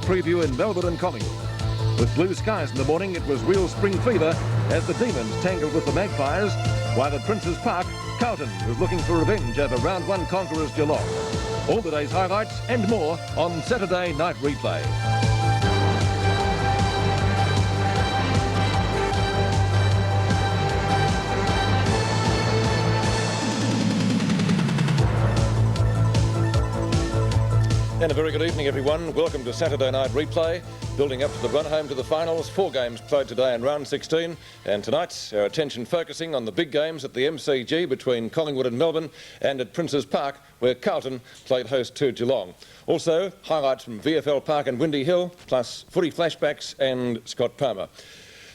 preview in Melbourne and Collingwood. With blue skies in the morning, it was real spring fever as the Demons tangled with the Magpies, while at Princes Park, Carlton was looking for revenge over round one conquerors Geelong. All the day's highlights and more on Saturday Night Replay. And a very good evening, everyone. Welcome to Saturday Night Replay. Building up to the run home to the finals. 4 games played today in round 16. And tonight, our attention focusing on the big games at the MCG between Collingwood and Melbourne, and at Princes Park, where Carlton played host to Geelong. Also, highlights from VFL Park and Windy Hill, plus footy flashbacks and Scott Palmer.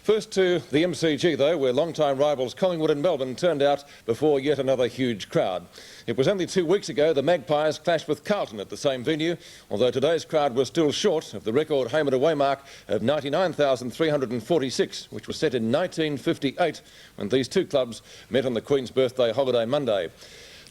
First to the MCG, though, where long-time rivals Collingwood and Melbourne turned out before yet another huge crowd. It was only 2 weeks ago the Magpies clashed with Carlton at the same venue, although today's crowd was still short of the record home and away mark of 99,346, which was set in 1958 when these two clubs met on the Queen's Birthday holiday Monday.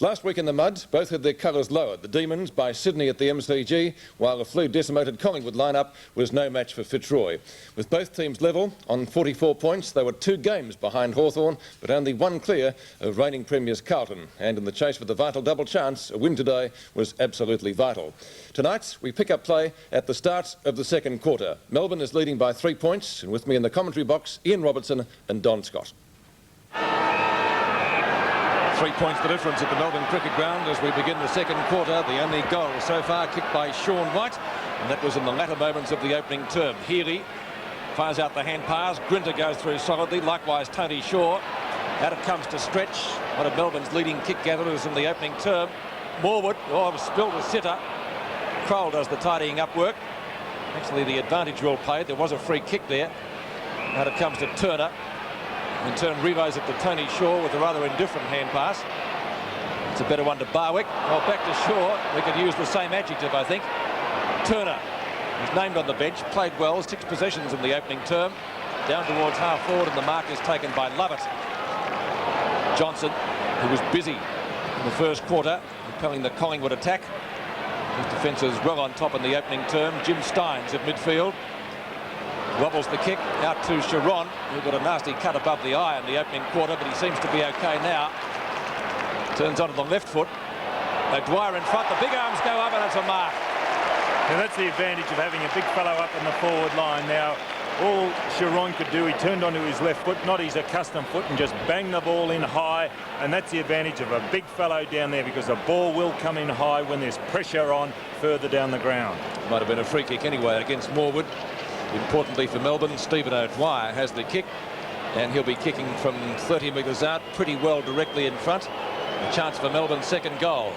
Last week in the mud, both had their colours lowered. The Demons by Sydney at the MCG, while the flu-decimated Collingwood lineup was no match for Fitzroy. With both teams level on 44 points, they were 2 games behind Hawthorn, but only 1 clear of reigning premiers Carlton. And in the chase for the vital double chance, a win today was absolutely vital. Tonight, we pick up play at the start of the second quarter. Melbourne is leading by 3 points, and with me in the commentary box, Ian Robertson and Don Scott. 3 points the difference at the Melbourne Cricket Ground as we begin the second quarter. The only goal so far kicked by Sean White, and that was in the latter moments of the opening term. Healy fires out the hand pass. Grinter goes through solidly. Likewise, Tony Shaw. Out it comes to Stretch, one of Melbourne's leading kick gatherers in the opening term. Morwood, spilled a sitter. Kroll does the tidying up work. Actually, the advantage well played. There was a free kick there. Out it comes to Turner. In turn, reloads it to Tony Shaw with a rather indifferent hand pass. It's a better one to Barwick. Well, back to Shaw. We could use the same adjective, I think. Turner is named on the bench, played well, 6 possessions in the opening term. Down towards half forward, and the mark is taken by Lovett. Johnson, who was busy in the first quarter, repelling the Collingwood attack. His defence is well on top in the opening term. Jim Steins at midfield. Wobbles the kick out to Sharon, who got a nasty cut above the eye in the opening quarter, but he seems to be okay now. Turns onto the left foot. Dwyer in front, the big arms go up, and it's a mark. And that's the advantage of having a big fellow up in the forward line. Now, all Sharon could do, he turned onto his left foot, not his accustomed foot, and just banged the ball in high. And that's the advantage of a big fellow down there, because the ball will come in high when there's pressure on further down the ground. Might have been a free kick anyway against Morwood. Importantly for Melbourne, Stephen O'Dwyer has the kick, and he'll be kicking from 30 metres out, pretty well directly in front. A chance for Melbourne's second goal.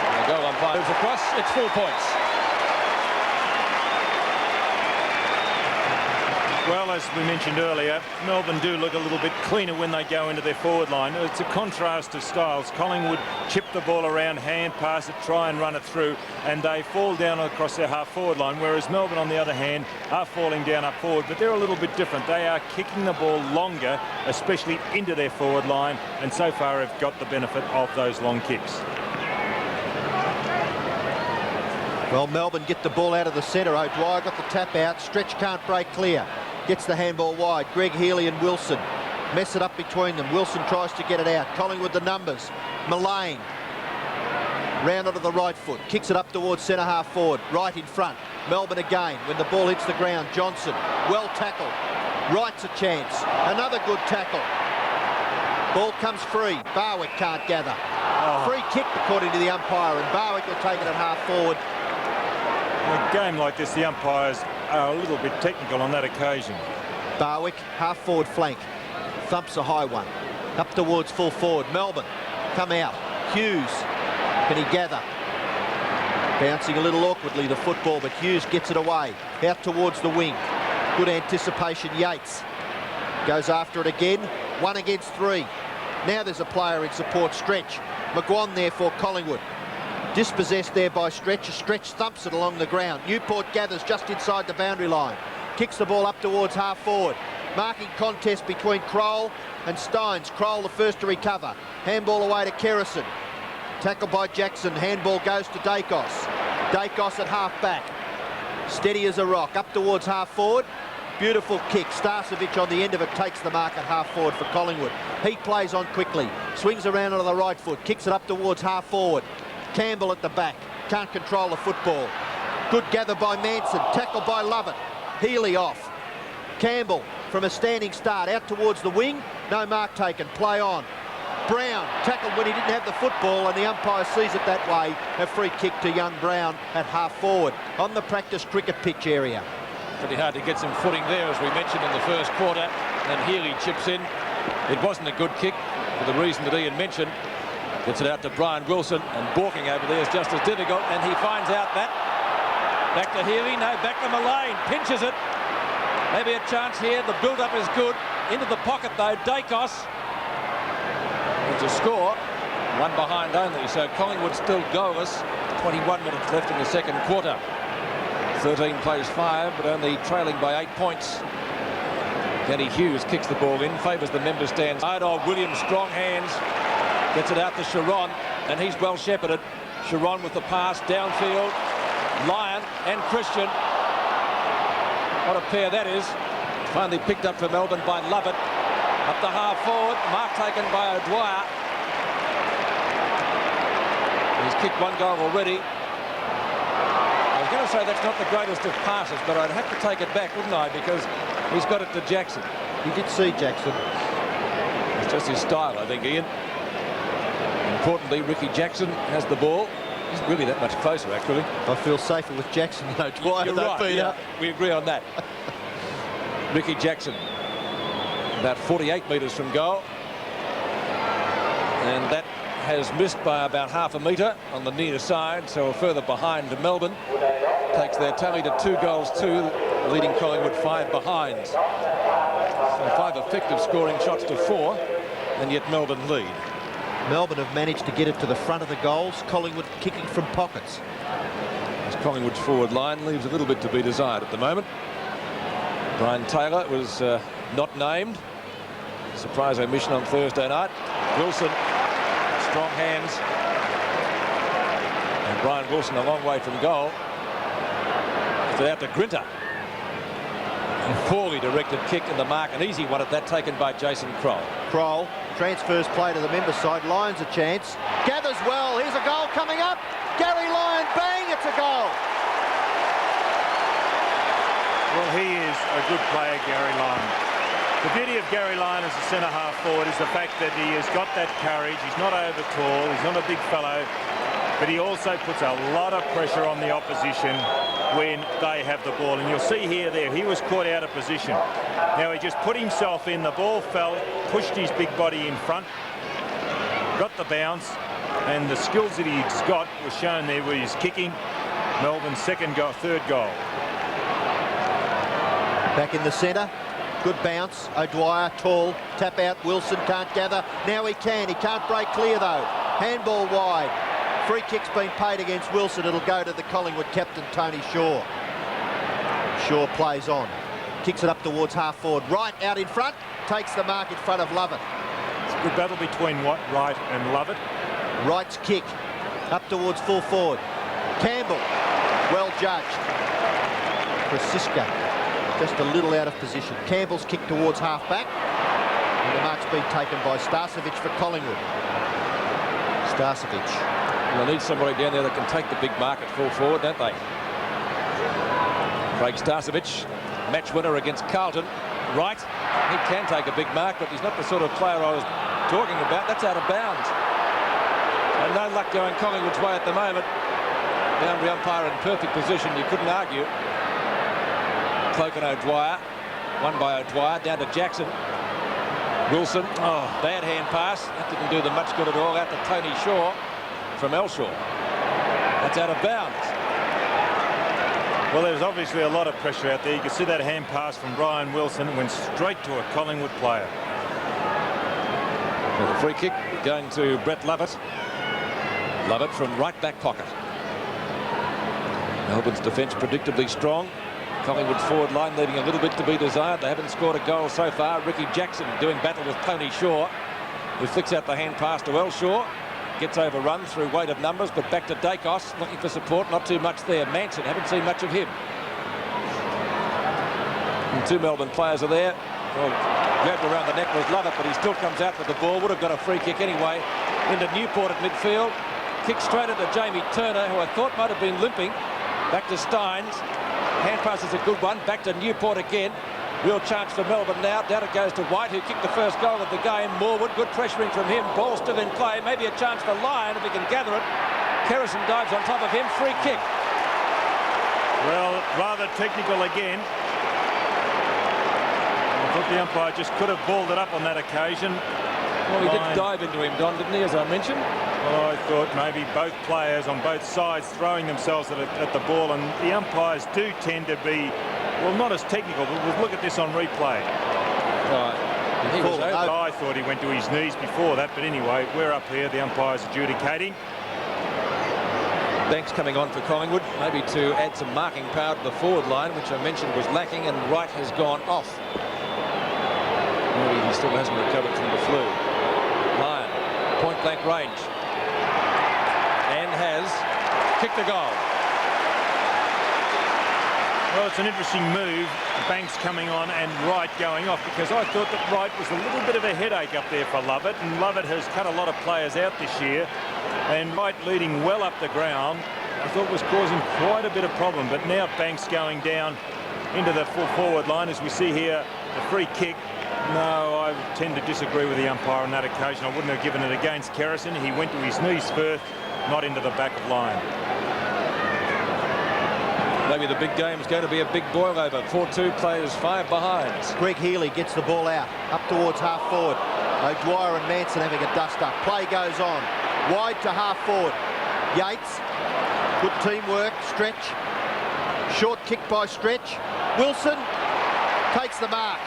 And the goal umpire moves across, it's 4 points. Well, as we mentioned earlier, Melbourne do look a little bit cleaner when they go into their forward line. It's a contrast of styles. Collingwood chip the ball around, hand pass it, try and run it through, and they fall down across their half-forward line, whereas Melbourne, on the other hand, are falling down up forward, but they're a little bit different. They are kicking the ball longer, especially into their forward line, and so far have got the benefit of those long kicks. Well, Melbourne get the ball out of the centre. O'Dwyer got the tap out. Stretch can't break clear. Gets the handball wide. Greg Healy and Wilson mess it up between them. Wilson tries to get it out. Collingwood the numbers. Mullane round onto the right foot. Kicks it up towards centre half forward. Right in front. Melbourne again. When the ball hits the ground, Johnson well tackled. Wright's a chance. Another good tackle. Ball comes free. Barwick can't gather. Free kick according to the umpire, and Barwick will take it at half forward. In a game like this, the umpires are a little bit technical on that occasion. Barwick, half forward flank, thumps a high one, up towards full forward. Melbourne, come out. Hughes, can he gather? Bouncing a little awkwardly, the football, but Hughes gets it away. Out towards the wing. Good anticipation, Yates. Goes after it again, 1 against 3. Now there's a player in support, Stretch. McGuan there for Collingwood. Dispossessed there by Stretch. Stretch thumps it along the ground. Newport gathers just inside the boundary line. Kicks the ball up towards half forward. Marking contest between Kroll and Steins. Kroll the first to recover. Handball away to Kerrison. Tackled by Jackson. Handball goes to Dacos. Dacos at half-back. Steady as a rock. Up towards half-forward. Beautiful kick. Starcevic on the end of it takes the mark at half-forward for Collingwood. He plays on quickly. Swings around onto the right foot. Kicks it up towards half-forward. Campbell at the back. Can't control the football. Good gather by Manson. Tackle by Lovett. Healy off. Campbell from a standing start out towards the wing. No mark taken. Play on. Brown tackled when he didn't have the football, and the umpire sees it that way. A free kick to young Brown at half-forward on the practice cricket pitch area. Pretty hard to get some footing there, as we mentioned in the first quarter. And Healy chips in. It wasn't a good kick for the reason that Ian mentioned. Gets it out to Brian Wilson, and balking over there is just as difficult, and he finds out that. Back to Healy, no, back to Mullane, pinches it. Maybe a chance here, the build-up is good. Into the pocket though, Dacos. To score, one behind only, so Collingwood still goalless. 21 minutes left in the second quarter. 13 plays 5, but only trailing by 8 points. Danny Hughes kicks the ball in, favours the member stands. Williams, strong hands, gets it out to Sharon, and he's well shepherded. Sharon with the pass downfield. Lyon and Christian. What a pair that is. Finally picked up for Melbourne by Lovett. Up the half-forward, mark taken by O'Dwyer. He's kicked one goal already. I was going to say that's not the greatest of passes, but I'd have to take it back, wouldn't I? Because he's got it to Jackson. You did see Jackson. It's just his style, I think, Ian. Importantly, Ricky Jackson has the ball. He's really that much closer, actually. I feel safer with Jackson than O'Dwyer. You're right, yeah, we agree on that. Ricky Jackson. About 48 metres from goal, and that has missed by about half a metre on the near side, so further behind to Melbourne. Takes their tally to 2-2, leading Collingwood 5 behind. So 5 effective scoring shots to 4, and yet Melbourne lead. Melbourne have managed to get it to the front of the goals. Collingwood kicking from pockets. As Collingwood's forward line leaves a little bit to be desired at the moment. Brian Taylor was not named. Surprise omission on Thursday night. Wilson, strong hands. And Brian Wilson a long way from goal. It's out to Grinter. A poorly directed kick in the mark. An easy one at that, taken by Jason Kroll. Kroll transfers play to the member side. Lyon's a chance. Gathers well. Here's a goal coming up. Gary Lyon, bang, it's a goal. Well, he is a good player, Gary Lyon. The beauty of Gary Lyon as a centre-half forward is the fact that he has got that courage. He's not over tall, he's not a big fellow, but he also puts a lot of pressure on the opposition when they have the ball. And you'll see here, he was caught out of position. Now he just put himself in, the ball fell, pushed his big body in front, got the bounce, and the skills that he's got were shown there with his kicking. Melbourne's third goal. Back in the centre. Good bounce. O'Dwyer, tall. Tap out. Wilson can't gather. Now he can. He can't break clear, though. Handball wide. Free kick's been paid against Wilson. It'll go to the Collingwood captain, Tony Shaw. Shaw plays on. Kicks it up towards half-forward. Wright out in front. Takes the mark in front of Lovett. It's a good battle between Wright and Lovett. Wright's kick. Up towards full forward. Campbell. Well judged. Francisca. Just a little out of position. Campbell's kick towards half-back. And the mark's been taken by Starcevic for Collingwood. Starcevic. Well, they need somebody down there that can take the big mark at full forward, don't they? Craig Starcevic, match winner against Carlton. Right. He can take a big mark, but he's not the sort of player I was talking about. That's out of bounds. And no luck going Collingwood's way at the moment. Boundary umpire in perfect position. You couldn't argue. Cloak and O'Dwyer, won by O'Dwyer, down to Jackson. Wilson, bad hand pass, that didn't do them much good at all, out to Tony Shaw from Elshaw. That's out of bounds. Well, there's obviously a lot of pressure out there. You can see that hand pass from Brian Wilson went straight to a Collingwood player. Well, the free kick going to Brett Lovett. Lovett from right back pocket. Melbourne's defence predictably strong. Collingwood's forward line leaving a little bit to be desired. They haven't scored a goal so far. Ricky Jackson doing battle with Tony Shaw, who flicks out the hand pass to Elshaw. gets overrun through weight of numbers, but back to Dacos, looking for support. Not too much there. Manson, haven't seen much of him. And 2 Melbourne players are there. Well, grabbed around the neck was Lovett, but he still comes out with the ball. Would have got a free kick anyway. Into Newport at midfield. Kick straight into Jamie Turner, who I thought might have been limping. Back to Steins. Hand pass is a good one. Back to Newport again. Real chance for Melbourne now. Down it goes to White, who kicked the first goal of the game. Morwood, good pressuring from him. Ball still in play. Maybe a chance for Lyon if he can gather it. Kerrison dives on top of him. Free kick. Well, rather technical again. I thought the umpire just could have balled it up on that occasion. Well, he did dive into him, Don, didn't he, as I mentioned? Well, I thought maybe both players on both sides throwing themselves at the ball, and the umpires do tend to be, well, not as technical, but we'll look at this on replay. Right. He was over. I thought he went to his knees before that, but anyway, we're up here, the umpire's adjudicating. Banks coming on for Collingwood, maybe to add some marking power to the forward line, which I mentioned was lacking, and Wright has gone off. Maybe he still hasn't recovered from the flu. Lyon, point blank range, and has kicked a goal. Well, it's an interesting move. Banks coming on and Wright going off, because I thought that Wright was a little bit of a headache up there for Lovett, and Lovett has cut a lot of players out this year, and Wright leading well up the ground I thought was causing quite a bit of problem. But now Banks going down into the full forward line, as we see here, the free kick. No, I tend to disagree with the umpire on that occasion. I wouldn't have given it against Kerrison. He went to his knees first, not into the back of line. Maybe the big game is going to be a big boil over. 4-2 players 5 behind. Greg Healy gets the ball out, up towards half forward. O'Dwyer and Manson having a dust-up. Play goes on. Wide to half forward. Yates, good teamwork. Stretch. Short kick by Stretch. Wilson takes the mark.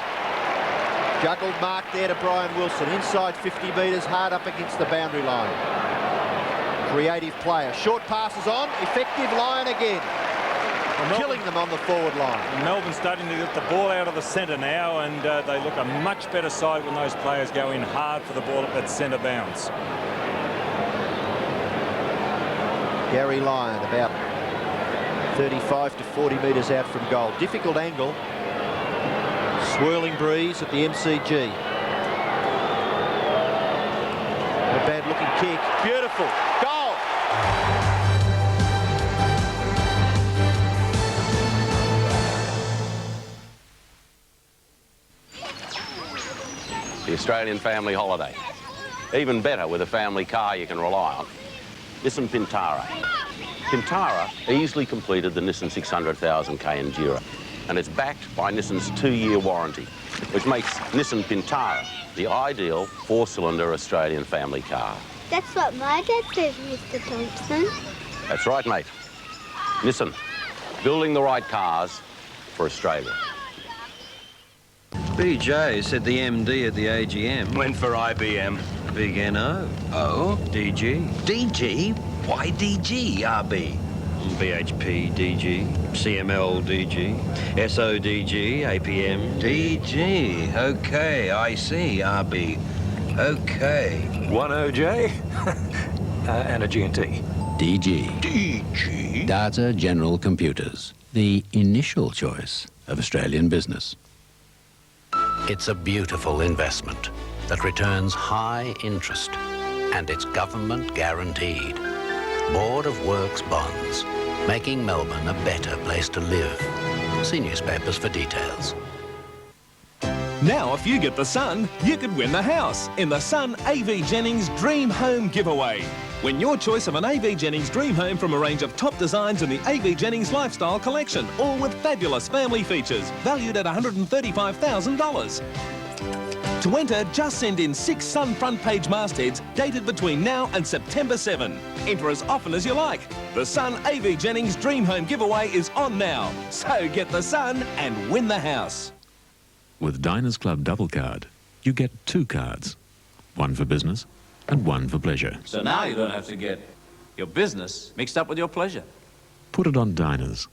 Juggled mark there to Brian Wilson. Inside 50 metres, hard up against the boundary line. Creative player. Short passes on. Effective. Lyon again. Killing them on the forward line. Melbourne starting to get the ball out of the centre now, and they look a much better side when those players go in hard for the ball at centre bounce. Gary Lyon about 35 to 40 metres out from goal. Difficult angle. Swirling breeze at the MCG. A bad looking kick. Beautiful. Goal! The Australian family holiday. Even better with a family car you can rely on. Nissan Pintara. Pintara easily completed the Nissan 600,000k Enduro, and it's backed by Nissan's 2-year warranty, which makes Nissan Pintara the ideal 4-cylinder Australian family car. That's what my dad says, Mr. Thompson. That's right, mate. Nissan, building the right cars for Australia. BJ said the MD at the AGM Went for IBM. Big NO. Oh? DG. DG? Why DG, RB? BHP DG. CML DG. SODG. APM. DG. Okay, I see, RB. Okay. One OJ and a G&T. DG. DG? Data General Computers. The initial choice of Australian business. It's a beautiful investment that returns high interest, and it's government guaranteed. Board of Works bonds, making Melbourne a better place to live. See newspapers for details. Now, if you get the Sun, you could win the house in the Sun AV Jennings Dream Home Giveaway. Win your choice of an AV Jennings Dream Home from a range of top designs in the AV Jennings Lifestyle Collection, all with fabulous family features, valued at $135,000. To enter, just send in 6 Sun front page mastheads dated between now and September 7. Enter as often as you like. The Sun AV Jennings Dream Home Giveaway is on now. So get the Sun and win the house. With Diners Club Double Card, you get 2 cards. One for business and one for pleasure. So now you don't have to get your business mixed up with your pleasure. Put it on Diners.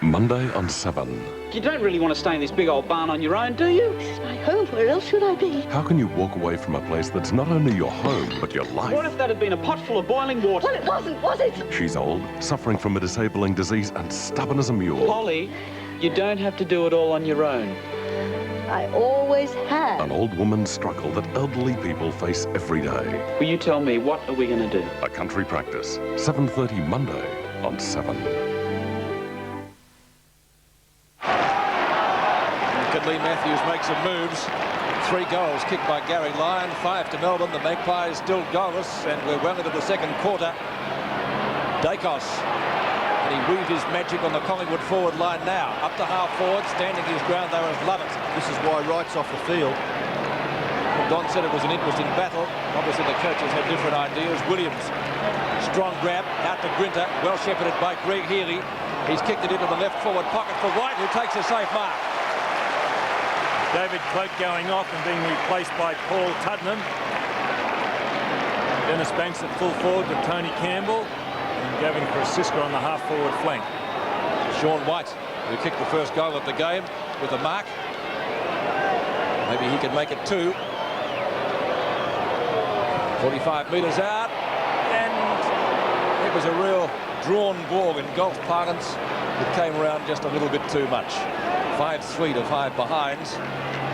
Monday on 7. You don't really want to stay in this big old barn on your own, do you? This is my home. Where else should I be? How can you walk away from a place that's not only your home, but your life? What if that had been a pot full of boiling water? Well, it wasn't, was it? She's old, suffering from a disabling disease, and stubborn as a mule. Polly, you don't have to do it all on your own. I always have. An old woman's struggle that elderly people face every day. Will you tell me, what are we going to do? A country practice, 7:30 Monday on 7. Lee Matthews makes some moves. 3 goals kicked by Gary Lyon, 5 to Melbourne. The Magpies still goalless, and we're well into the second quarter. Dacos, and he weaved his magic on the Collingwood forward line now. Up to half forward, standing his ground though as Lovett. This is why Wright's off the field. Don said it was an interesting battle. Obviously the coaches had different ideas. Williams, strong grab, out to Grinter, well shepherded by Greg Healy. He's kicked it into the left forward pocket for White, who takes a safe mark. David Cloak going off and being replaced by Paul Tuddenham. Dennis Banks at full forward with Tony Campbell, and Gavin Krasiska on the half-forward flank. Sean White, who kicked the first goal of the game with a mark. Maybe he can make it 2. 45 metres out, and it was a real drawn ball in golf parlance. It came around just a little bit too much. 5-3 to 5 behinds.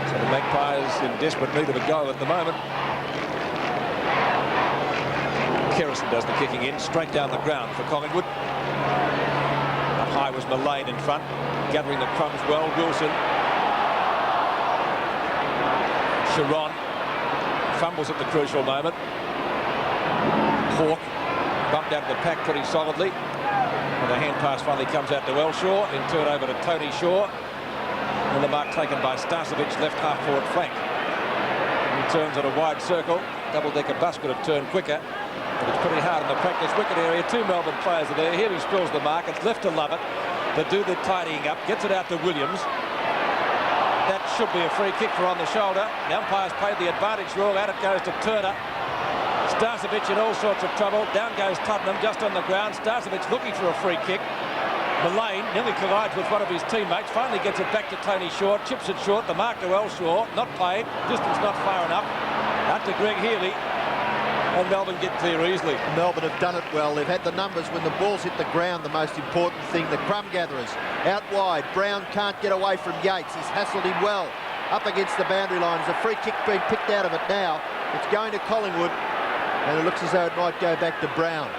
So the Magpies in desperate need of a goal at the moment. Kerrison does the kicking in, straight down the ground for Collingwood. Up high was Mullane in front, gathering the crumbs well. Wilson. Sharon fumbles at the crucial moment. Hawke bumped out of the pack pretty solidly. And the hand pass finally comes out to Elshaw, then turn over to Tony Shaw. And the mark taken by Starcevic, left half-forward flank. He turns at a wide circle. Double-decker bus could have turned quicker, but it's pretty hard in the practice wicket area. 2 Melbourne players are there. Here he spills the mark. It's left to Lovett to do the tidying up. Gets it out to Williams. That should be a free kick for on the shoulder. The umpire's played the advantage rule. Out it goes to Turner. Starcevic in all sorts of trouble. Down goes Tuddenham just on the ground. Starcevic looking for a free kick. Mullane nearly collides with one of his teammates. Finally gets it back to Tony Shaw. Chips it short. The mark to Elshaw. Not played. Distance not far enough. Out to Greg Healy. And Melbourne get clear easily. Melbourne have done it well. They've had the numbers when the ball's hit the ground. The most important thing, the crumb gatherers. Out wide. Brown can't get away from Yates. He's hassled him well. Up against the boundary line. There's a free kick being picked out of it now. It's going to Collingwood. And it looks as though it might go back to Brown.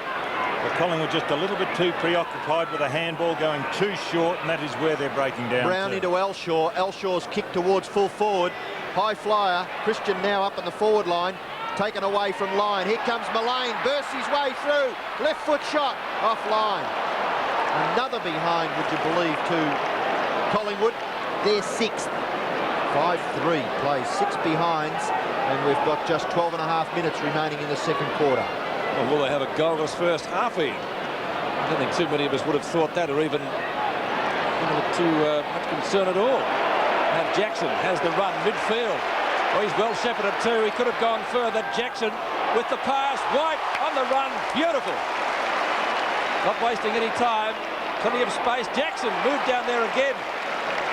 But Collingwood just a little bit too preoccupied with a handball going too short, and that is where they're breaking down. Brown into Elshaw. Elshaw's kick towards full forward. High flyer. Christian now up on the forward line. Taken away from line. Here comes Mullane. Bursts his way through. Left foot shot. Off line. Another behind, would you believe, to Collingwood. They're 6th. 5-3 plays 6 behinds. And we've got just 12.5 minutes remaining in the second quarter. Well, will they have a goalless first half here? I don't think too many of us would have thought that, or even too much concern at all. And Jackson has the run midfield. Oh, he's well shepherded too. He could have gone further. Jackson with the pass. White on the run. Beautiful. Not wasting any time. Plenty of space. Jackson moved down there again.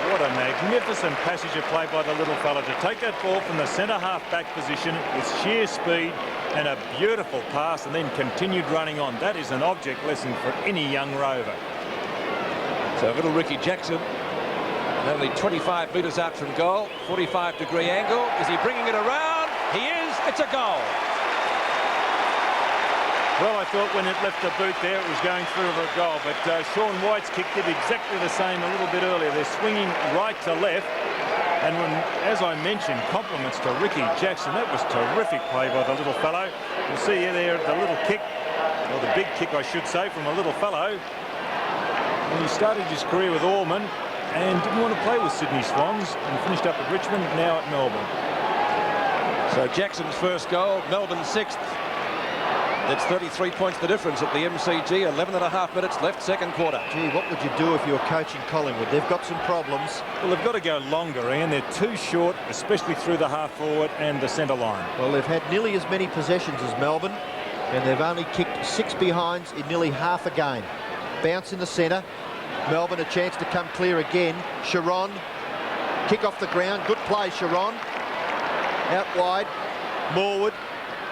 What a magnificent passage of play by the little fella to take that ball from the centre half-back position with sheer speed and a beautiful pass, and then continued running on. That is an object lesson for any young rover. So little Ricky Jackson, only 25 metres out from goal, 45-degree angle. Is he bringing it around? He is. It's a goal. Well, I thought when it left the boot there, it was going through for a goal, but Sean White's kick did exactly the same a little bit earlier. They're swinging right to left, and when, as I mentioned, compliments to Ricky Jackson. That was terrific play by the little fellow. You'll see there the little kick, or the big kick, I should say, from a little fellow. And he started his career with Ormond and didn't want to play with Sydney Swans, and finished up at Richmond, now at Melbourne. So Jackson's first goal, Melbourne 6th. That's 33 points the difference at the MCG. 11.5 minutes left, second quarter. Gee, what would you do if you were coaching Collingwood? They've got some problems. Well, they've got to go longer, Ian. They're too short, especially through the half forward and the centre line. Well, they've had nearly as many possessions as Melbourne, and they've only kicked 6 behinds in nearly half a game. Bounce in the centre. Melbourne a chance to come clear again. Sharon, kick off the ground. Good play, Sharon. Out wide. Morwood.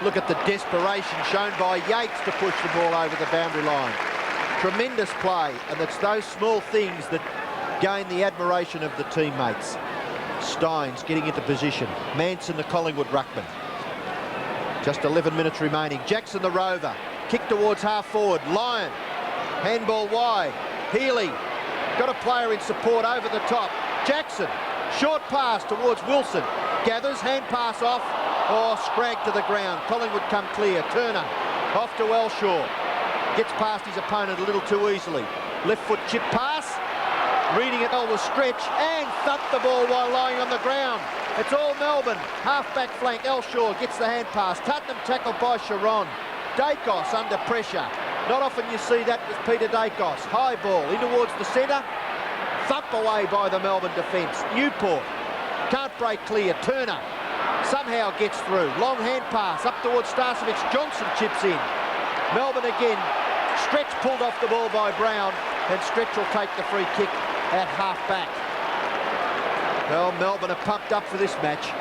Look at the desperation shown by Yates to push the ball over the boundary line. Tremendous play, and it's those small things that gain the admiration of the teammates. Steins getting into position. Manson, the Collingwood ruckman. Just 11 minutes remaining. Jackson, the rover. Kick towards half forward. Lyon. Handball wide. Healy. Got a player in support over the top. Jackson. Short pass towards Wilson. Gathers. Hand pass off. Oh, Scragg to the ground. Collingwood come clear. Turner. Off to Elshaw. Gets past his opponent a little too easily. Left foot chip pass. Reading it, was stretch and thumped the ball while lying on the ground. It's all Melbourne. Half-back flank. Elshaw gets the hand pass. Tuttenham tackled by Sharon. Dacos under pressure. Not often you see that with Peter Dacos. High ball in towards the centre. Thump away by the Melbourne defence. Newport can't break clear. Turner somehow gets through. Long hand pass up towards Starcevic. Johnson chips in. Melbourne again. Stretch pulled off the ball by Brown, and Stretch will take the free kick at half-back. Well, Melbourne are pumped up for this match.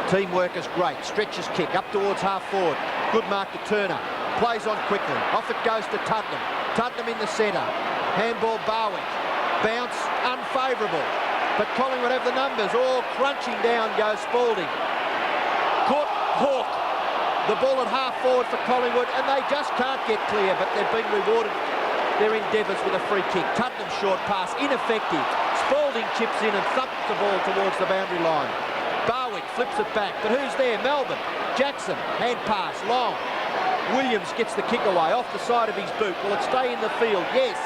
Teamwork is great. Stretch's kick up towards half-forward. Good mark to Turner. Plays on quickly. Off it goes to Tuttenham. Tuttenham in the centre. Handball Barwick. Bounce unfavourable. But Collingwood have the numbers. All crunching down goes Spalding. Caught Hawke. The ball at half-forward for Collingwood, and they just can't get clear, but they've been rewarded their endeavours with a free kick. Tuttenham short pass, ineffective. Spalding chips in and thumps the ball towards the boundary line. Barwick flips it back, but who's there? Melbourne. Jackson, hand pass, long. Williams gets the kick away off the side of his boot. Will it stay in the field? Yes.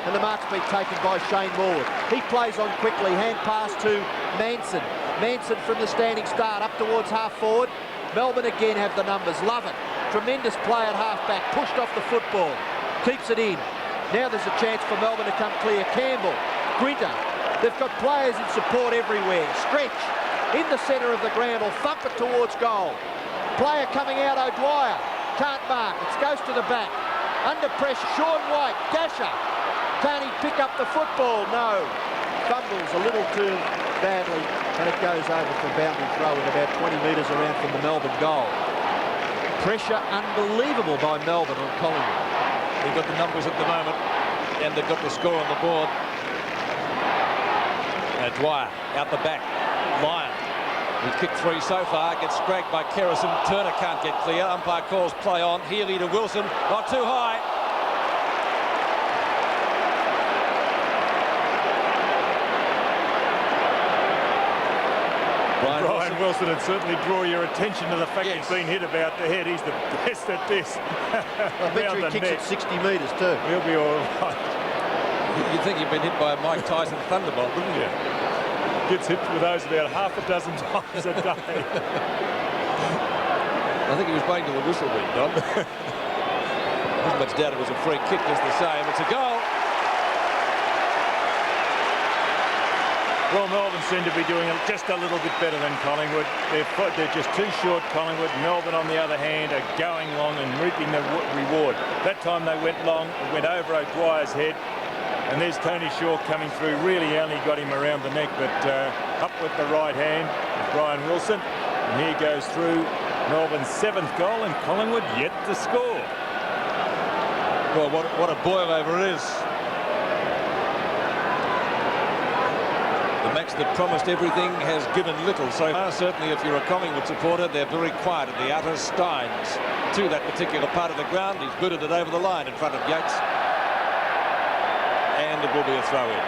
And the mark's been taken by Shane Morwood. He plays on quickly, hand pass to Manson. Manson from the standing start up towards half-forward. Melbourne again have the numbers. Love it. Tremendous play at half-back. Pushed off the football. Keeps it in. Now there's a chance for Melbourne to come clear. Campbell. Grinter. They've got players in support everywhere. Stretch. In the centre of the ground. Will thump it towards goal. Player coming out, O'Dwyer. Can't mark. It goes to the back. Under pressure. Sean White. Dasher. Can he pick up the football? No. Fumbles a little too badly, and it goes over for boundary throw in about 20 metres around from the Melbourne goal. Pressure unbelievable by Melbourne on Collingwood. They've got the numbers at the moment, and they've got the score on the board. Dwyer out the back. Lyon. He's kicked three so far. Gets dragged by Kerrison. Turner can't get clear. Umpire calls play on. Healy to Wilson. Not too high. Brian Wilson would certainly draw your attention to the fact he's been hit about the head. He's the best at this. I bet you he kicks at 60 metres too. He'll be all right. You'd think you've been hit by a Mike Tyson thunderbolt, wouldn't you? Gets hit with those about half a dozen times a day. I think he was waiting till the whistle went, Don. Not much doubt it was a free kick just the same. It's a goal. Well, Melbourne seem to be doing it just a little bit better than Collingwood. They're just too short, Collingwood. Melbourne, on the other hand, are going long and reaping the reward. That time they went long, it went over O'Dwyer's head. And there's Tony Shaw coming through. Really only got him around the neck, but up with the right hand is Brian Wilson. And here goes through Melbourne's 7th goal, and Collingwood yet to score. Well, what a boil-over it is. The match that promised everything has given little so far. Certainly, if you're a Collingwood supporter, they're very quiet at the outer. Steins to that particular part of the ground. He's booted it over the line in front of Yates. And it will be a throw-in.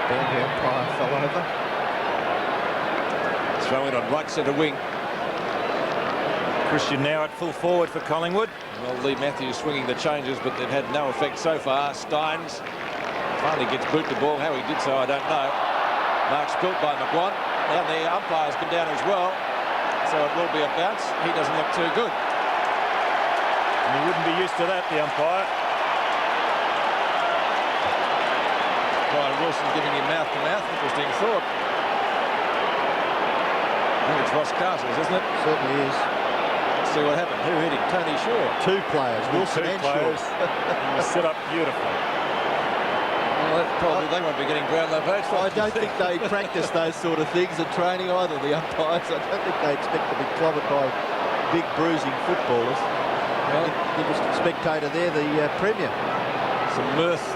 Boundary umpire fell over. Throw-in on right centre wing. Christian now at full forward for Collingwood. Well, Lee Matthews swinging the changes, but they've had no effect so far. Steins finally gets boot the ball. How he did so, I don't know. Mark spilt by McGuan. Now the umpires come down as well, so it will be a bounce. He doesn't look too good. And he wouldn't be used to that, the umpire. Brian Wilson giving him mouth-to-mouth. Interesting thought. I think it's Ross Castles, isn't it? Certainly is. Let's see what happened. Who hit him? Tony Shaw. Two players, Wilson and Shaw. He was set up beautifully. Well, Well, probably they won't be getting Brownlow votes. I don't think they practice those sort of things at training either, the umpires. I don't think they expect to be clobbered by big bruising footballers. Well, interesting spectator there, the Premier. Some mirth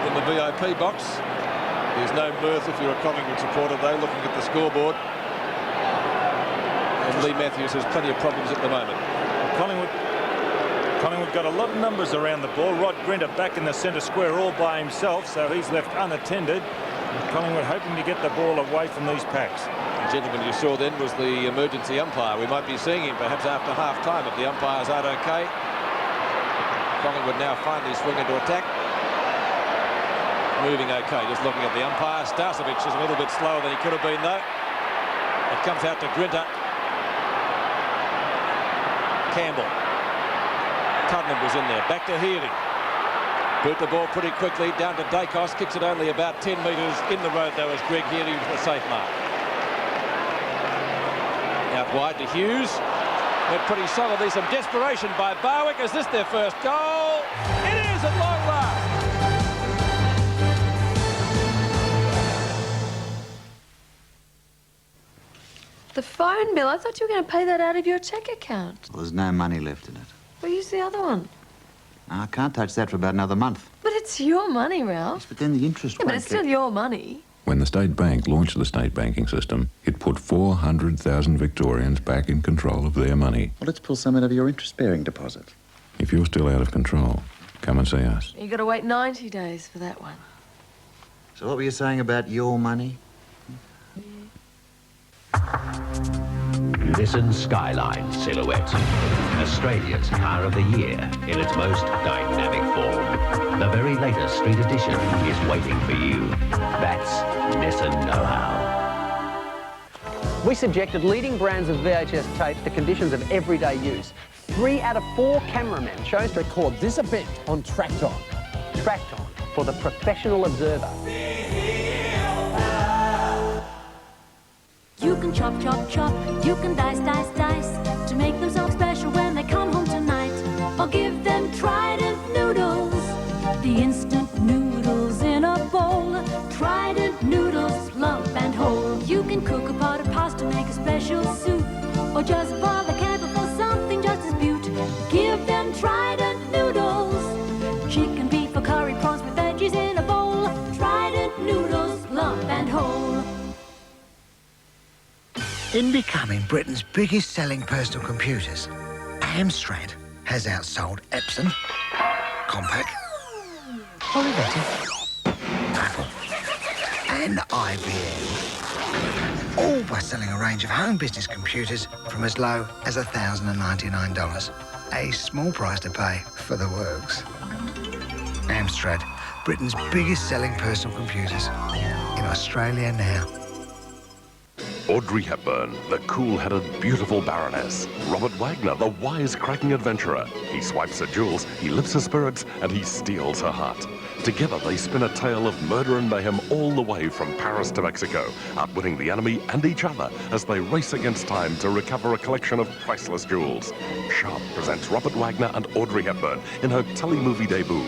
in the VIP box. There's no mirth if you're a Collingwood supporter, though, looking at the scoreboard. And Lee Matthews has plenty of problems at the moment. Collingwood got a lot of numbers around the ball. Rod Grinter back in the centre square all by himself, so he's left unattended. Collingwood hoping to get the ball away from these packs. The gentleman you saw then was the emergency umpire. We might be seeing him perhaps after half-time if the umpires aren't OK. Collingwood now finally swing into attack. Moving OK, just looking at the umpire. Starcevic is a little bit slower than he could have been, though. It comes out to Grinter. Campbell. Tuddenham was in there. Back to Healy. Boot the ball pretty quickly down to Dacos. Kicks it only about 10 metres in the road, though, as Greg Healy with a safe mark. Out wide to Hughes. They're pretty solid. There's some desperation by Barwick. Is this their first goal? It is at long last. The phone bill? I thought you were going to pay that out of your cheque account. Well, there's no money left in it. Well, use the other one. I can't touch that for about another month. But it's your money, Ralph. Yes, but then the interest Yeah, won't but it's still your money. When the State Bank launched the state banking system, it put 400,000 Victorians back in control of their money. Well, let's pull some out of your interest-bearing deposit. If you're still out of control, come and see us. You got to wait 90 days for that one. So what were you saying about your money? Nissan Skyline Silhouette, Australia's car of the year in its most dynamic form. The very latest street edition is waiting for you. That's Nissan know-how. We subjected leading brands of VHS tape to conditions of everyday use. 3 out of 4 cameramen chose to record this event on Tracton. Tracton, for the professional observer. You can chop, chop, chop. You can dice, dice, dice to make them so special when they come home tonight. Or give them Trident noodles, the instant noodles in a bowl. Trident noodles, plump and whole. You can cook a pot of pasta, make a special soup, or just boil the kettle for something just as beaut. Give them Trident noodles, chicken, beef, or curry prawns with veggies in a bowl. Trident noodles, plump and whole. In becoming Britain's biggest selling personal computers, Amstrad has outsold Epson, Compaq, Olivetti, Apple and IBM, all by selling a range of home business computers from as low as $1,099. A small price to pay for the works. Amstrad, Britain's biggest selling personal computers in Australia now. Audrey Hepburn, the cool-headed, beautiful Baroness. Robert Wagner, the wise-cracking adventurer. He swipes her jewels, he lifts her spirits, and he steals her heart. Together, they spin a tale of murder and mayhem all the way from Paris to Mexico, outwitting the enemy and each other as they race against time to recover a collection of priceless jewels. Sharp presents Robert Wagner and Audrey Hepburn in her telemovie debut,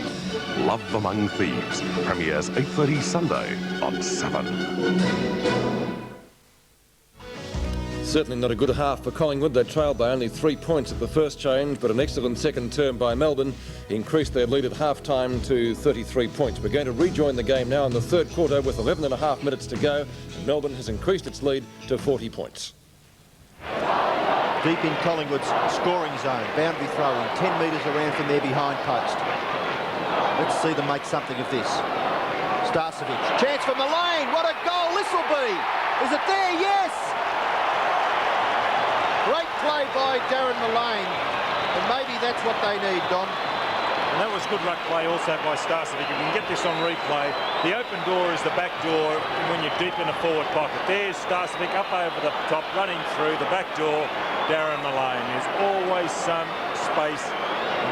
Love Among Thieves. Premieres 8:30 Sunday on 7. Certainly not a good half for Collingwood. They trailed by only 3 points at the first change, but an excellent second term by Melbourne increased their lead at half-time to 33 points. We're going to rejoin the game now in the third quarter with 11.5 minutes to go. Melbourne has increased its lead to 40 points. Deep in Collingwood's scoring zone. Boundary throw in 10 metres around from their behind post. Let's see them make something of this. Starcevic. Chance for Mullane. What a goal this will be. Is it there? Yes. Great play by Darren Mullane, and maybe that's what they need, Don. And that was good ruck play also by Starcevic. You can get this on replay. The open door is the back door when you're deep in a forward pocket. There's Starcevic up over the top, running through the back door. Darren Mullane. There's always some space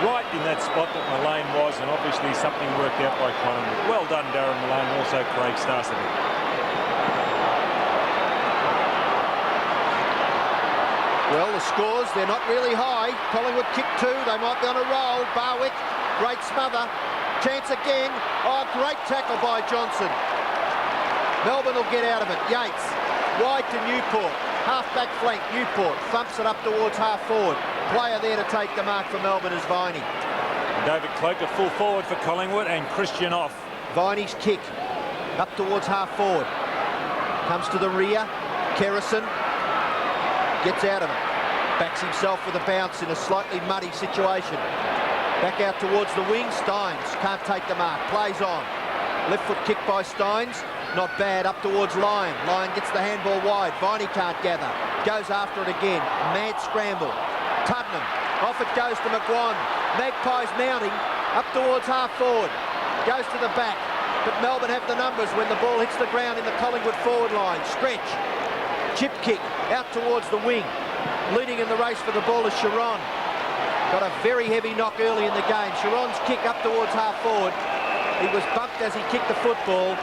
right in that spot that Mullane was, and obviously something worked out by Collingwood. Well done, Darren Mullane, also Craig Starcevic. Well, the scores, they're not really high. Collingwood kick 2, they might be on a roll. Barwick, great smother. Chance again. Oh, great tackle by Johnson. Melbourne will get out of it. Yates, wide to Newport. Half-back flank, Newport. Thumps it up towards half-forward. Player there to take the mark for Melbourne is Viney. David Cloak at full forward for Collingwood and Christian off. Viney's kick up towards half-forward. Comes to the rear. Kerrison gets out of it. Backs himself with a bounce in a slightly muddy situation. Back out towards the wing. Steins can't take the mark. Plays on. Left foot kick by Steins. Not bad. Up towards Lyon. Lyon gets the handball wide. Viney can't gather. Goes after it again. Mad scramble. Tuddenham. Off it goes to McGuan. Magpies mounting. Up towards half-forward. Goes to the back. But Melbourne have the numbers when the ball hits the ground in the Collingwood forward line. Stretch. Chip kick. Out towards the wing. Leading in the race for the ball is Sharon. Got a very heavy knock early in the game. Sharon's kick up towards half-forward. He was bumped as he kicked the football.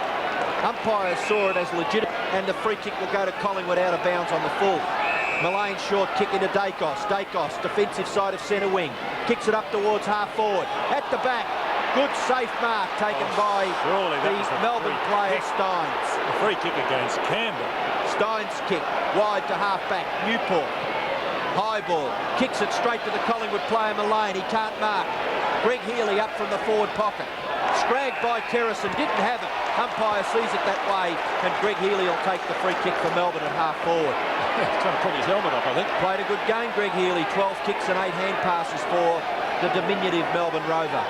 Umpires saw it as legitimate, and the free kick will go to Collingwood out of bounds on the full. Mullane's short kick into Dacos. Dacos, defensive side of centre wing. Kicks it up towards half-forward. At the back. Good safe mark taken by the Melbourne player, Steins. The free kick against Campbell. Steins kick wide to half-back. Newport. High ball. Kicks it straight to the Collingwood player, Mullane. He can't mark. Greg Healy up from the forward pocket. Scragged by Kerrison. Didn't have it. Umpire sees it that way, and Greg Healy will take the free kick for Melbourne at half-forward. He's trying to put his helmet up, I think. Played a good game, Greg Healy. 12 kicks and 8 hand passes for the diminutive Melbourne Rover.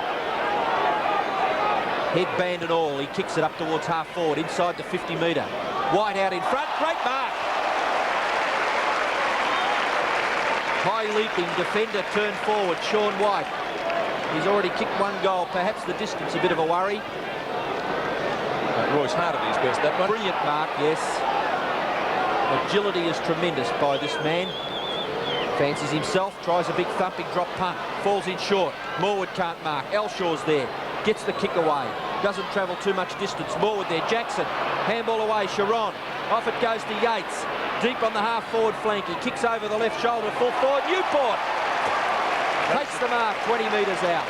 Headband and all, he kicks it up towards half-forward, inside the 50-metre. White out in front, great mark. High leaping defender turned forward, Sean White. He's already kicked 1 goal, perhaps the distance a bit of a worry. Royce Hart at his best, that one. Brilliant mark, yes. Agility is tremendous by this man. Fancies himself, tries a big thumping drop punt. Falls in short. Morwood can't mark. Elshaw's there. Gets the kick away. Doesn't travel too much distance. Morwood there. Jackson. Handball away. Sharon. Off it goes to Yates. Deep on the half-forward flank. He kicks over the left shoulder. Full forward. Newport takes the mark 20 metres out.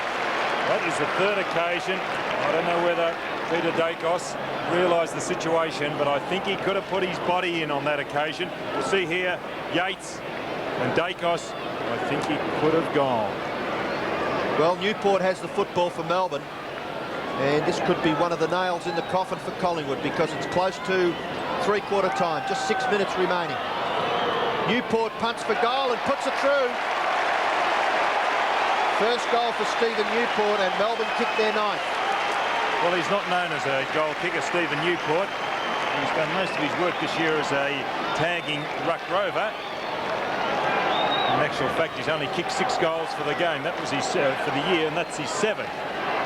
That is the third occasion. I don't know whether Peter Dacos realised the situation, but I think he could have put his body in on that occasion. We'll see here, Yates and Dacos. I think he could have gone. Well, Newport has the football for Melbourne, and this could be one of the nails in the coffin for Collingwood because it's close to three-quarter time. Just 6 minutes remaining. Newport punts for goal and puts it through. First goal for Stephen Newport, and Melbourne kicked their ninth. Well, he's not known as a goal kicker, Stephen Newport. He's done most of his work this year as a tagging ruck rover. In actual fact, he's only kicked 6 goals for the game. That was his for the year, and that's his 7th.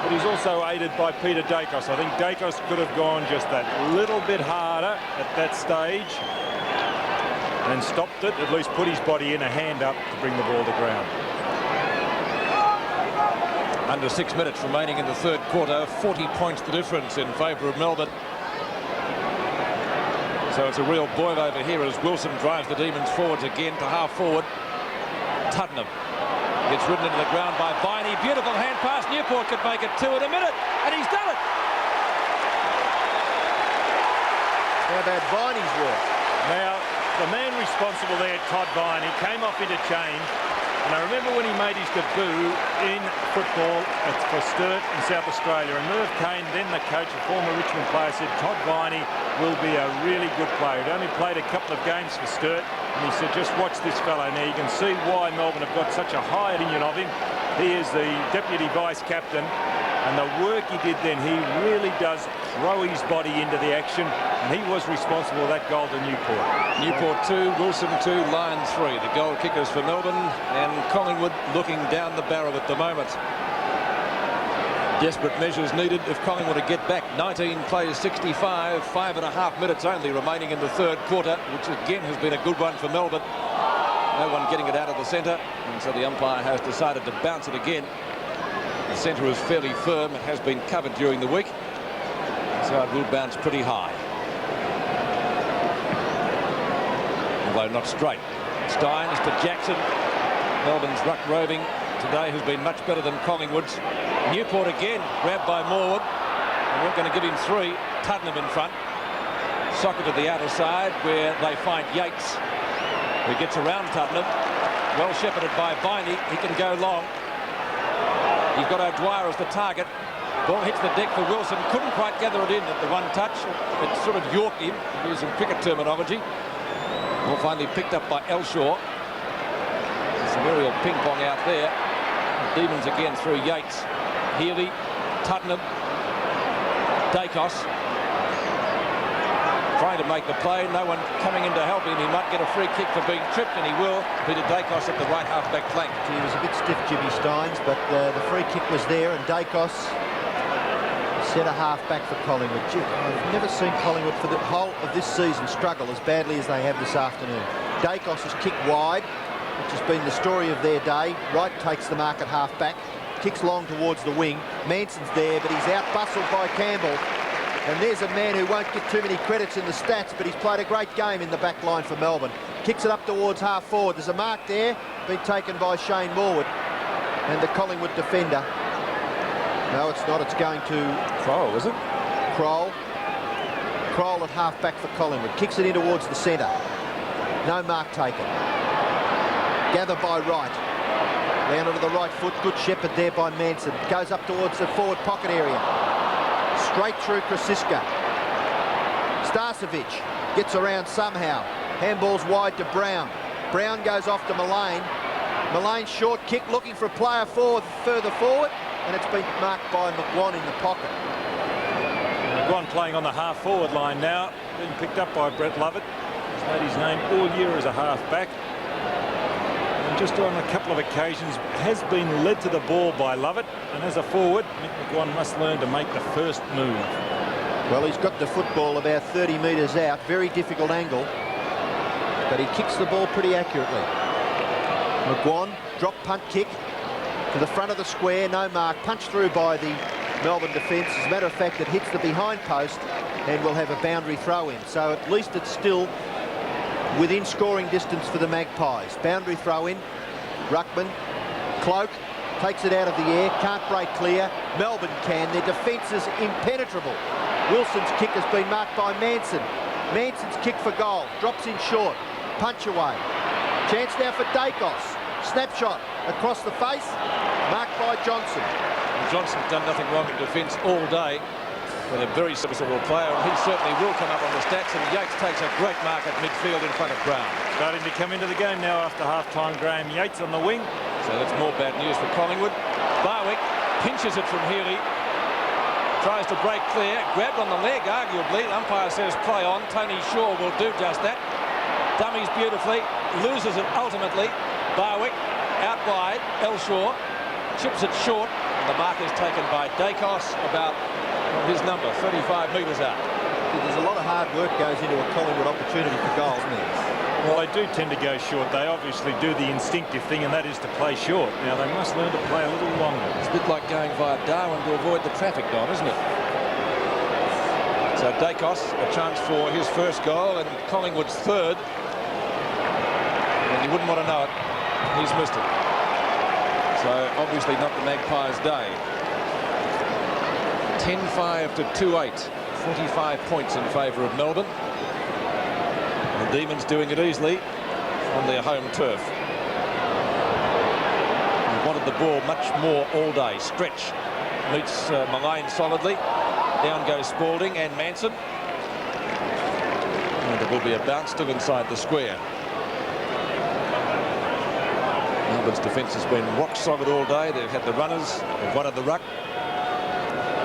But he's also aided by Peter Dacos. I think Dacos could have gone just that little bit harder at that stage and stopped it, at least put his body in, a hand up to bring the ball to ground. Under 6 minutes remaining in the third quarter, 40 points the difference in favour of Melbourne. So it's a real boil over here as Wilson drives the Demons forwards again to half-forward. Tuddenham gets ridden into the ground by Viney. Beautiful hand pass. Newport could make it 2 in a minute, and he's done it. How about Viney's work? Now, the man responsible there, Todd Viney, came off interchange. And I remember when he made his debut in football for Sturt in South Australia, and Merv Kane, then the coach, a former Richmond player, said Todd Viney will be a really good player. He'd only played a couple of games for Sturt, and he said, just watch this fellow. Now you can see why Melbourne have got such a high opinion of him. He is the deputy vice-captain, and the work he did then, he really does throw his body into the action, and he was responsible for that goal to Newport. Newport 2, Wilson 2, Lyon 3. The goal kickers for Melbourne, and Collingwood looking down the barrel at the moment. Desperate measures needed if Collingwood to get back. 19 plays 65, 5.5 minutes only remaining in the third quarter, which again has been a good one for Melbourne. No one getting it out of the centre, and so the umpire has decided to bounce it again. The centre is fairly firm. It has been covered during the week, so it will bounce pretty high. Although not straight. Steins to Jackson. Melbourne's ruck roving today has been much better than Collingwood's. Newport again, grabbed by Morwood. And we're going to give him 3. Tuddenham in front. Socket to the outer side where they find Yates, who gets around Tuddenham. Well shepherded by Viney. He can go long. He's got O'Dwyer as the target. Ball hits the deck for Wilson. Couldn't quite gather it in at the one touch. It sort of yorked him, to use some cricket terminology. Ball finally picked up by Elshaw. Some aerial ping-pong out there. Demons again through Yates. Healy, Tuddenham, Dacos. Trying to make the play. No one coming in to help him. He might get a free kick for being tripped, and he will. Peter Dacos at the right half-back flank. He was a bit stiff, Jimmy Steins, but the free kick was there, and Dacos centre half-back for Collingwood. Gee, I've never seen Collingwood for the whole of this season struggle as badly as they have this afternoon. Dacos has kicked wide, which has been the story of their day. Wright takes the mark at half-back, kicks long towards the wing. Manson's there, but he's out-bustled by Campbell. And there's a man who won't get too many credits in the stats, but he's played a great game in the back line for Melbourne. Kicks it up towards half-forward. There's a mark there, been taken by Shane Morwood. And the Collingwood defender. No, it's not. It's going to... Kroll, is it? Kroll. Kroll at half-back for Collingwood. Kicks it in towards the centre. No mark taken. Gathered by Wright. Down onto the right foot. Good shepherd there by Manson. Goes up towards the forward pocket area. Straight through Krasiska. Starcevic gets around somehow. Handball's wide to Brown. Brown goes off to Mullane. Mullane's short kick looking for a player further forward, and it's been marked by McGuan in the pocket. McGuan playing on the half-forward line now, being picked up by Brett Lovett. He's made his name all year as a half-back. And just on a couple of occasions has been led to the ball by Lovett, and as a forward, Mick McGuan must learn to make the first move. Well, he's got the football about 30 metres out, very difficult angle, but he kicks the ball pretty accurately. McGuan, drop punt kick to the front of the square, no mark, punched through by the Melbourne defence. As a matter of fact, it hits the behind post and will have a boundary throw in. So at least it's still within scoring distance for the Magpies. Boundary throw in. Ruckman, Cloak, takes it out of the air, can't break clear. Melbourne can. Their defence is impenetrable. Wilson's kick has been marked by Manson. Manson's kick for goal, drops in short, punch away. Chance now for Dacos. Snapshot across the face, marked by Johnson. And Johnson's done nothing wrong in defence all day, but a very serviceable player, and he certainly will come up on the stats. And Yates takes a great mark at midfield in front of Brown. Starting to come into the game now after half-time. Graham Yates on the wing. So that's more bad news for Collingwood. Barwick pinches it from Healy. Tries to break clear. Grabbed on the leg, arguably. Umpire says play on. Tony Shaw will do just that. Dummies beautifully. Loses it ultimately. Barwick out wide. Elshaw chips it short. And the mark is taken by Dacos about his number, 35 metres out. There's a lot of hard work goes into a Collingwood opportunity for goals, isn't there? Well, they do tend to go short. They obviously do the instinctive thing, and that is to play short. Now, they must learn to play a little longer. It's a bit like going via Darwin to avoid the traffic, Don, isn't it? So Dacos, a chance for his first goal, and Collingwood's third. And you wouldn't want to know it. He's missed it. So, obviously not the Magpies' day. 10-5 to 2-8. 45 points in favour of Melbourne. And the Demons doing it easily on their home turf. He wanted the ball much more all day. Stretch meets Mullane solidly. Down goes Spalding and Manson. And there will be a bounce still inside the square. Melbourne's defence has been rock solid all day. They've had the runners, they've wanted the ruck.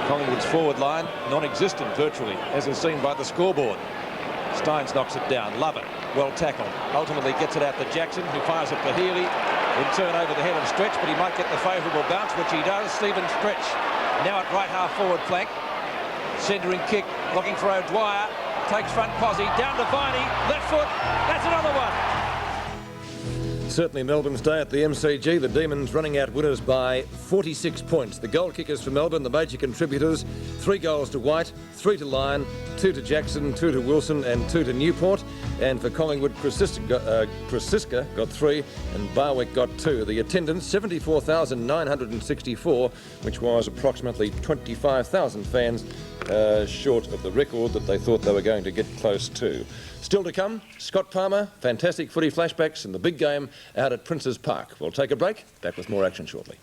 Collingwood's forward line non-existent virtually, as is seen by the scoreboard. Steins knocks it down. Lovett, well tackled. Ultimately gets it out to Jackson, who fires it to Healy. In turn over the head of Stretch, but he might get the favourable bounce, which he does. Stephen Stretch now at right half forward flank. Centering kick, looking for O'Dwyer. Takes front posse, down to Viney. Left foot, that's another one. Certainly Melbourne's day at the MCG. The Demons running out winners by 46 points. The goal kickers for Melbourne, the major contributors, 3 goals to White, 3 to Lyon, 2 to Jackson, 2 to Wilson and 2 to Newport. And for Collingwood, Krasiska got 3 and Barwick got 2. The attendance, 74,964, which was approximately 25,000 fans short of the record that they thought they were going to get close to. Still to come, Scott Palmer, fantastic footy flashbacks and the big game out at Princes Park. We'll take a break, back with more action shortly.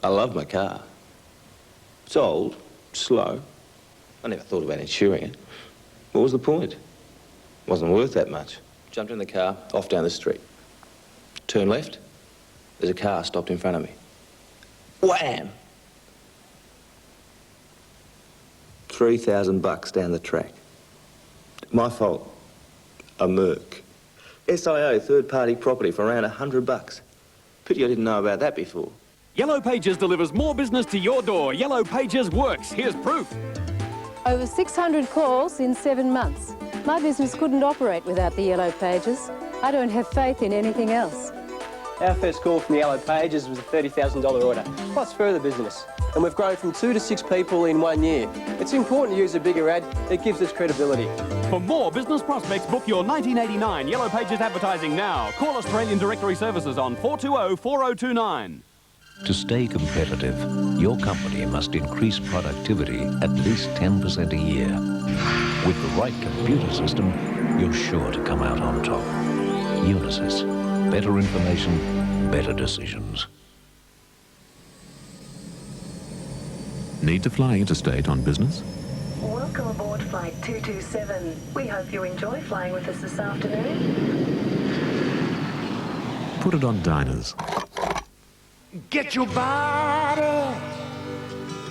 I love my car. It's old, slow. I never thought about insuring it. What was the point? It wasn't worth that much. Jumped in the car, off down the street. Turn left, there's a car stopped in front of me. Wham! $3,000 down the track. My fault. A Merc. SIO, third-party property for around $100. Pity I didn't know about that before. Yellow Pages delivers more business to your door. Yellow Pages works. Here's proof. Over 600 calls in 7 months. My business couldn't operate without the Yellow Pages. I don't have faith in anything else. Our first call from the Yellow Pages was a $30,000 order, plus further business. And we've grown from 2 to 6 people in 1 year. It's important to use a bigger ad. It gives us credibility. For more business prospects, book your 1989 Yellow Pages advertising now. Call Australian Directory Services on 420-4029. To stay competitive, your company must increase productivity at least 10% a year. With the right computer system, you're sure to come out on top. Unisys. Better information, better decisions. Need to fly interstate on business? Welcome aboard Flight 227. We hope you enjoy flying with us this afternoon. Put it on Diners. Get your body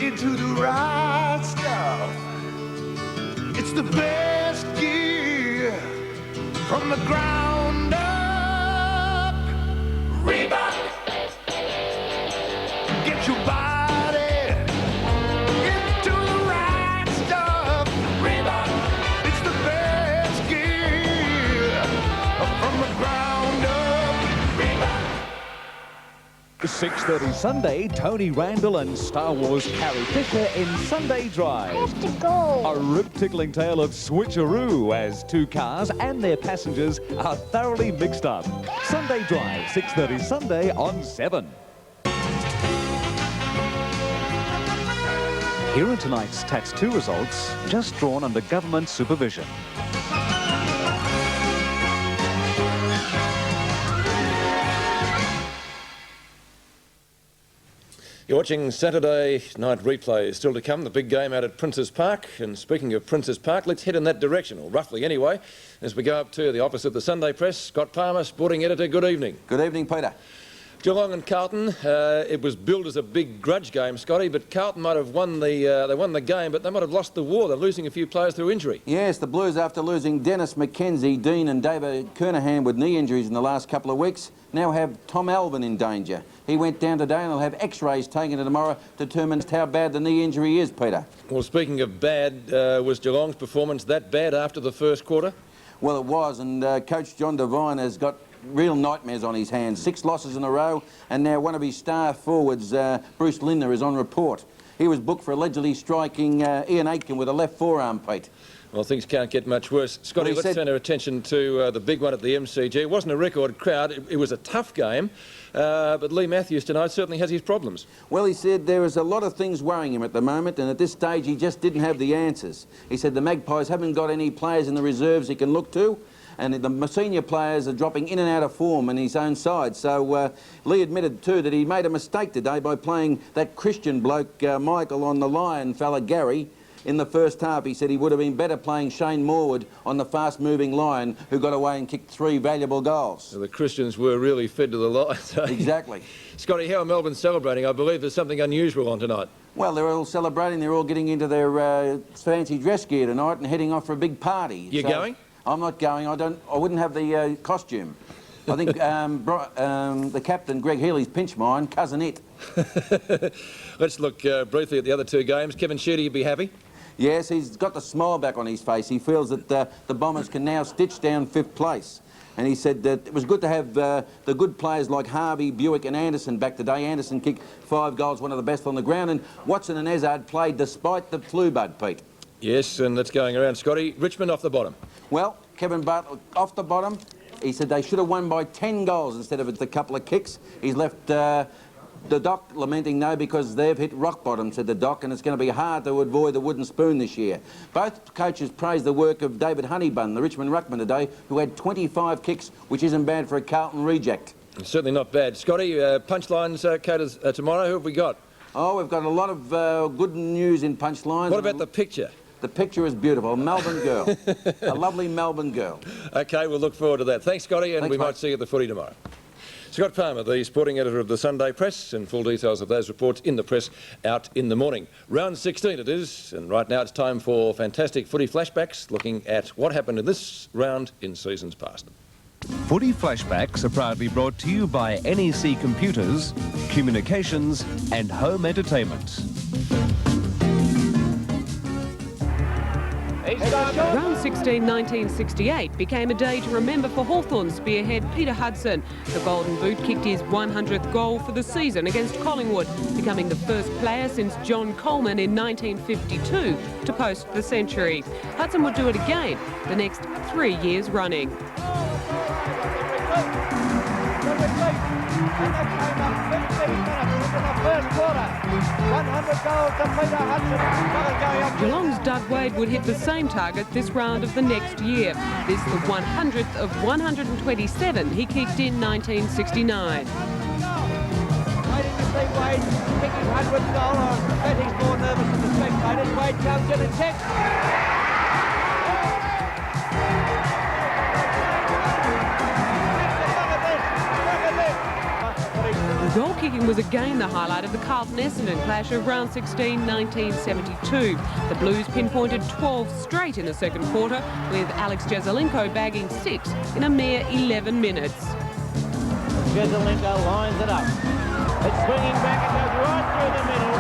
into the right stuff. It's the best gear from the ground up. Reebok. Get your body into the right stuff. Reebok. It's the best gear from the ground up. Reebok. 6:30 Sunday, Tony Randall and Star Wars Carrie Fisher in Sunday Drive. Have to go. A rib-tickling tale of switcheroo as two cars and their passengers are thoroughly mixed up. Sunday Drive, 6:30 Sunday on 7. Here are tonight's Tats 2 results, just drawn under government supervision. You're watching Saturday night replay. Still to come, the big game out at Princes Park. And speaking of Princes Park, let's head in that direction, or roughly anyway, as we go up to the office of the Sunday Press. Scott Palmer, sporting editor, good evening. Good evening, Peter. Geelong and Carlton, it was billed as a big grudge game, Scotty, but Carlton might have won the, they won the game, but they might have lost the war. They're losing a few players through injury. Yes, the Blues, after losing Dennis McKenzie, Dean and David Kernahan with knee injuries in the last couple of weeks, now have Tom Alvin in danger. He went down today and they'll have x-rays taken tomorrow to determine how bad the knee injury is, Peter. Well, speaking of bad, was Geelong's performance that bad after the first quarter? Well, it was, and Coach John Devine has got real nightmares on his hands. 6 losses in a row, and now one of his star forwards, Bruce Lindner, is on report. He was booked for allegedly striking Ian Aitken with a left forearm, Pete. Well, things can't get much worse. Scotty, let's turn our attention to the big one at the MCG. It wasn't a record crowd. It was a tough game, but Lee Matthews tonight certainly has his problems. Well, he said there is a lot of things worrying him at the moment, and at this stage he just didn't have the answers. He said the Magpies haven't got any players in the reserves he can look to, and the senior players are dropping in and out of form in his own side. So Lee admitted too that he made a mistake today by playing that Christian bloke, Michael, on the Lion fella, Gary, in the first half. He said he would have been better playing Shane Morwood on the fast-moving Lion, who got away and kicked 3 valuable goals. So the Christians were really fed to the Lions. Exactly. Scotty, how are Melbourne celebrating? I believe there's something unusual on tonight. Well, they're all celebrating. They're all getting into their fancy dress gear tonight and heading off for a big party. You going? I'm not going. I wouldn't have the costume. I think the captain, Greg Healy's pinch mine, cousin it. Let's look briefly at the other 2 games. Kevin Sheedy, you'd be happy? Yes, he's got the smile back on his face. He feels that the Bombers can now stitch down 5th place. And he said that it was good to have the good players like Harvey, Buick and Anderson back today. Anderson kicked 5 goals, one of the best on the ground, and Watson and Hazard played despite the flu bug, Pete. Yes, and that's going around, Scotty. Richmond off the bottom. Well, Kevin Bartlett off the bottom. He said they should have won by 10 goals instead of a couple of kicks. He's left the Doc lamenting no, because they've hit rock bottom, said the Doc, and it's going to be hard to avoid the wooden spoon this year. Both coaches praised the work of David Honeybun, the Richmond ruckman today, who had 25 kicks, which isn't bad for a Carlton reject. It's certainly not bad. Scotty, punchlines, tomorrow, who have we got? Oh, we've got a lot of good news in punchlines. What about the picture? The picture is beautiful. A Melbourne girl. A lovely Melbourne girl. OK, we'll look forward to that. Thanks, Scotty, and we might see you at the footy tomorrow. Scott Palmer, the sporting editor of the Sunday Press, and full details of those reports in the press out in the morning. Round 16 it is, and right now it's time for fantastic footy flashbacks, looking at what happened in this round in seasons past. Footy flashbacks are proudly brought to you by NEC Computers, Communications and Home Entertainment. Round 16, 1968 became a day to remember for Hawthorn spearhead Peter Hudson. The Golden Boot kicked his 100th goal for the season against Collingwood, becoming the first player since John Coleman in 1952 to post the century. Hudson would do it again the next 3 years running. Geelong's Doug Wade would hit the same target this round of the next year. This the 100th of 127 he kicked in 1969. Waiting to see Wade kicking 100th goal. I bet he's more nervous than the spectators. Wade comes in and checks. Goal kicking was again the highlight of the Carlton-Essendon clash of round 16, 1972. The Blues pinpointed 12 straight in the second quarter, with Alex Jezelenko bagging 6 in a mere 11 minutes. Jezelenko lines it up. It's swinging back and goes right through the middle.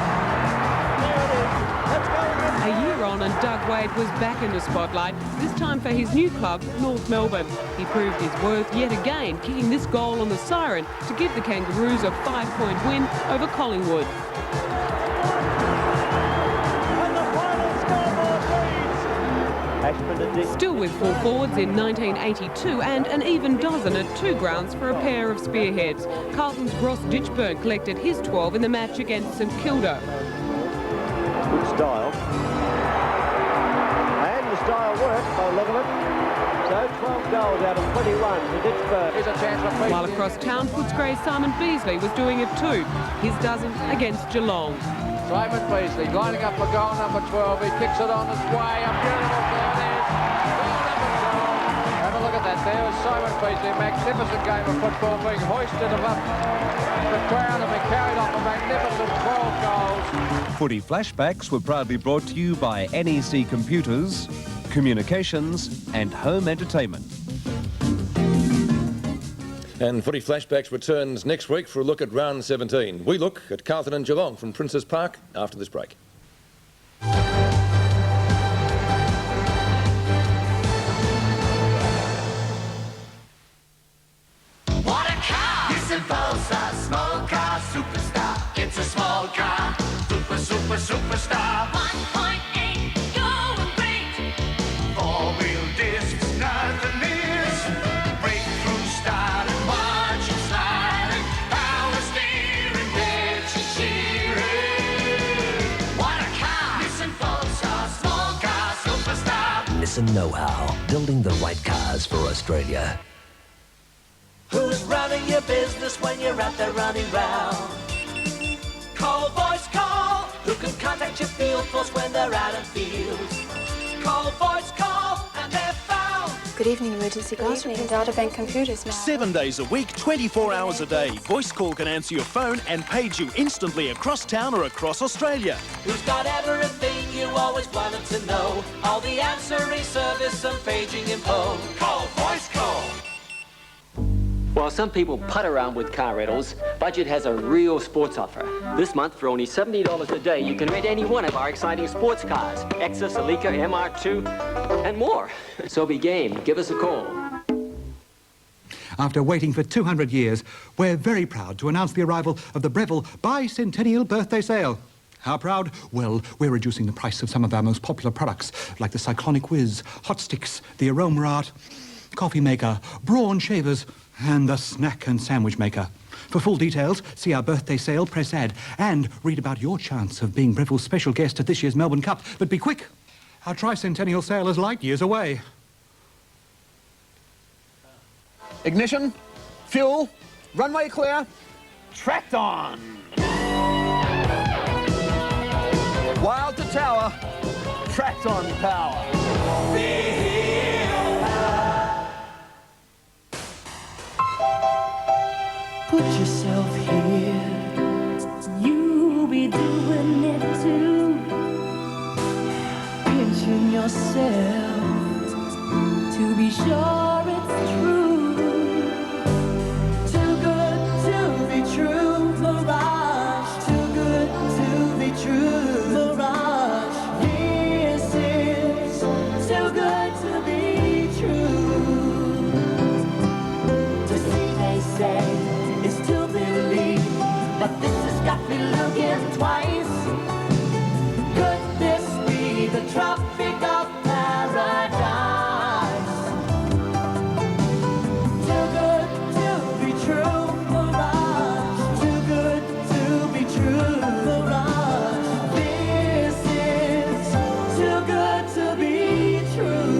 There it is. Let's go. A year on and Doug Wade was back in the spotlight, this time for his new club, North Melbourne. He proved his worth yet again, kicking this goal on the siren to give the Kangaroos a 5-point win over Collingwood. Still with 4 forwards in 1982 and an even dozen at 2 grounds for a pair of spearheads. Carlton's Ross Ditchburn collected his 12 in the match against St Kilda. Good style. And the style worked by the look of it. So 12 goals out of 21 to Ditchburn. Here's a chance for Beasley. While across town, Footscray's Simon Beasley was doing it too. His dozen against Geelong. Simon Beasley lining up for goal number 12. He kicks it on its way. A beautiful goal there. Goal number 12. Have a look at that there. Simon Beasley, magnificent game of football, being hoisted above the crowd and being carried off a magnificent 12 goals. Footy flashbacks were proudly brought to you by NEC Computers, Communications and Home Entertainment. And footy flashbacks returns next week for a look at round 17. We look at Carlton and Geelong from Princes Park after this break. What a car! Nissan Pulsar, small car superstar. It's a small car, superstar. 1.8, going great. 4-wheel discs, nothing miss. Breakthrough style and margin sliding. Power steering, pitch and shearing. What a car! Nissan Pulsar, small car superstar. Nissan know-how, building the right cars for Australia. Who's running your business when you're out there running round? Call Voice Call, who can contact your field force when they're out in fields. Call Voice Call and they're found. Good evening, emergency guys. We're in Databank Computers now. 7 days a week, 24 hours a day. Voice Call can answer your phone and page you instantly across town or across Australia. Who's got everything you always wanted to know? All the answering service and paging info. Call Voice Call. While some people putt around with car rentals, Budget has a real sports offer. This month, for only $70 a day, you can rent any one of our exciting sports cars. Exus, Alika, MR2, and more. So be game. Give us a call. After waiting for 200 years, we're very proud to announce the arrival of the Breville Bicentennial Birthday Sale. How proud? Well, we're reducing the price of some of our most popular products, like the Cyclonic Whiz, Hot Sticks, the Aroma Art, Coffee Maker, Brawn Shavers, and the Snack and Sandwich Maker. For full details, see our birthday sale press ad and read about your chance of being Breville's special guest at this year's Melbourne Cup. But be quick, our tricentennial sale is light years away. Ignition, fuel, runway clear, tracked on. Wild to tower, tracked on power. Put yourself here, you'll be doing it too. Pinching yourself to be sure it's true. Too good to be true, Mirage. Too good to be true, Mirage. This is too good to be true. To see, they say, is to believe, but this has got me looking twice. Could this be the Tropic of Paradise? Too good to be true, Mirage. Too good to be true, Mirage. This is too good to be true.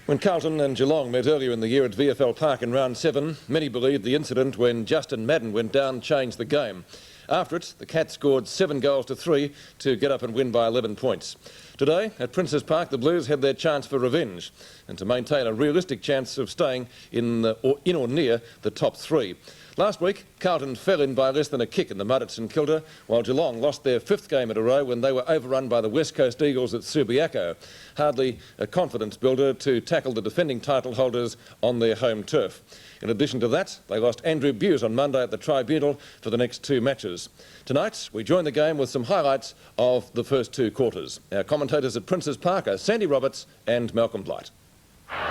When Carlton and Geelong met earlier in the year at VFL Park in round 7, many believed the incident when Justin Madden went down changed the game. After it, the Cats scored 7 goals to 3 to get up and win by 11 points. Today, at Princes Park, the Blues had their chance for revenge and to maintain a realistic chance of staying in or near the top 3. Last week, Carlton fell in by less than a kick in the mud at St Kilda, while Geelong lost their 5th game in a row when they were overrun by the West Coast Eagles at Subiaco. Hardly a confidence builder to tackle the defending title holders on their home turf. In addition to that, they lost Andrew Buse on Monday at the Tribunal for the next 2 matches. Tonight, we join the game with some highlights of the first 2 quarters. Our commentators at Princes Park are Sandy Roberts and Malcolm Blight.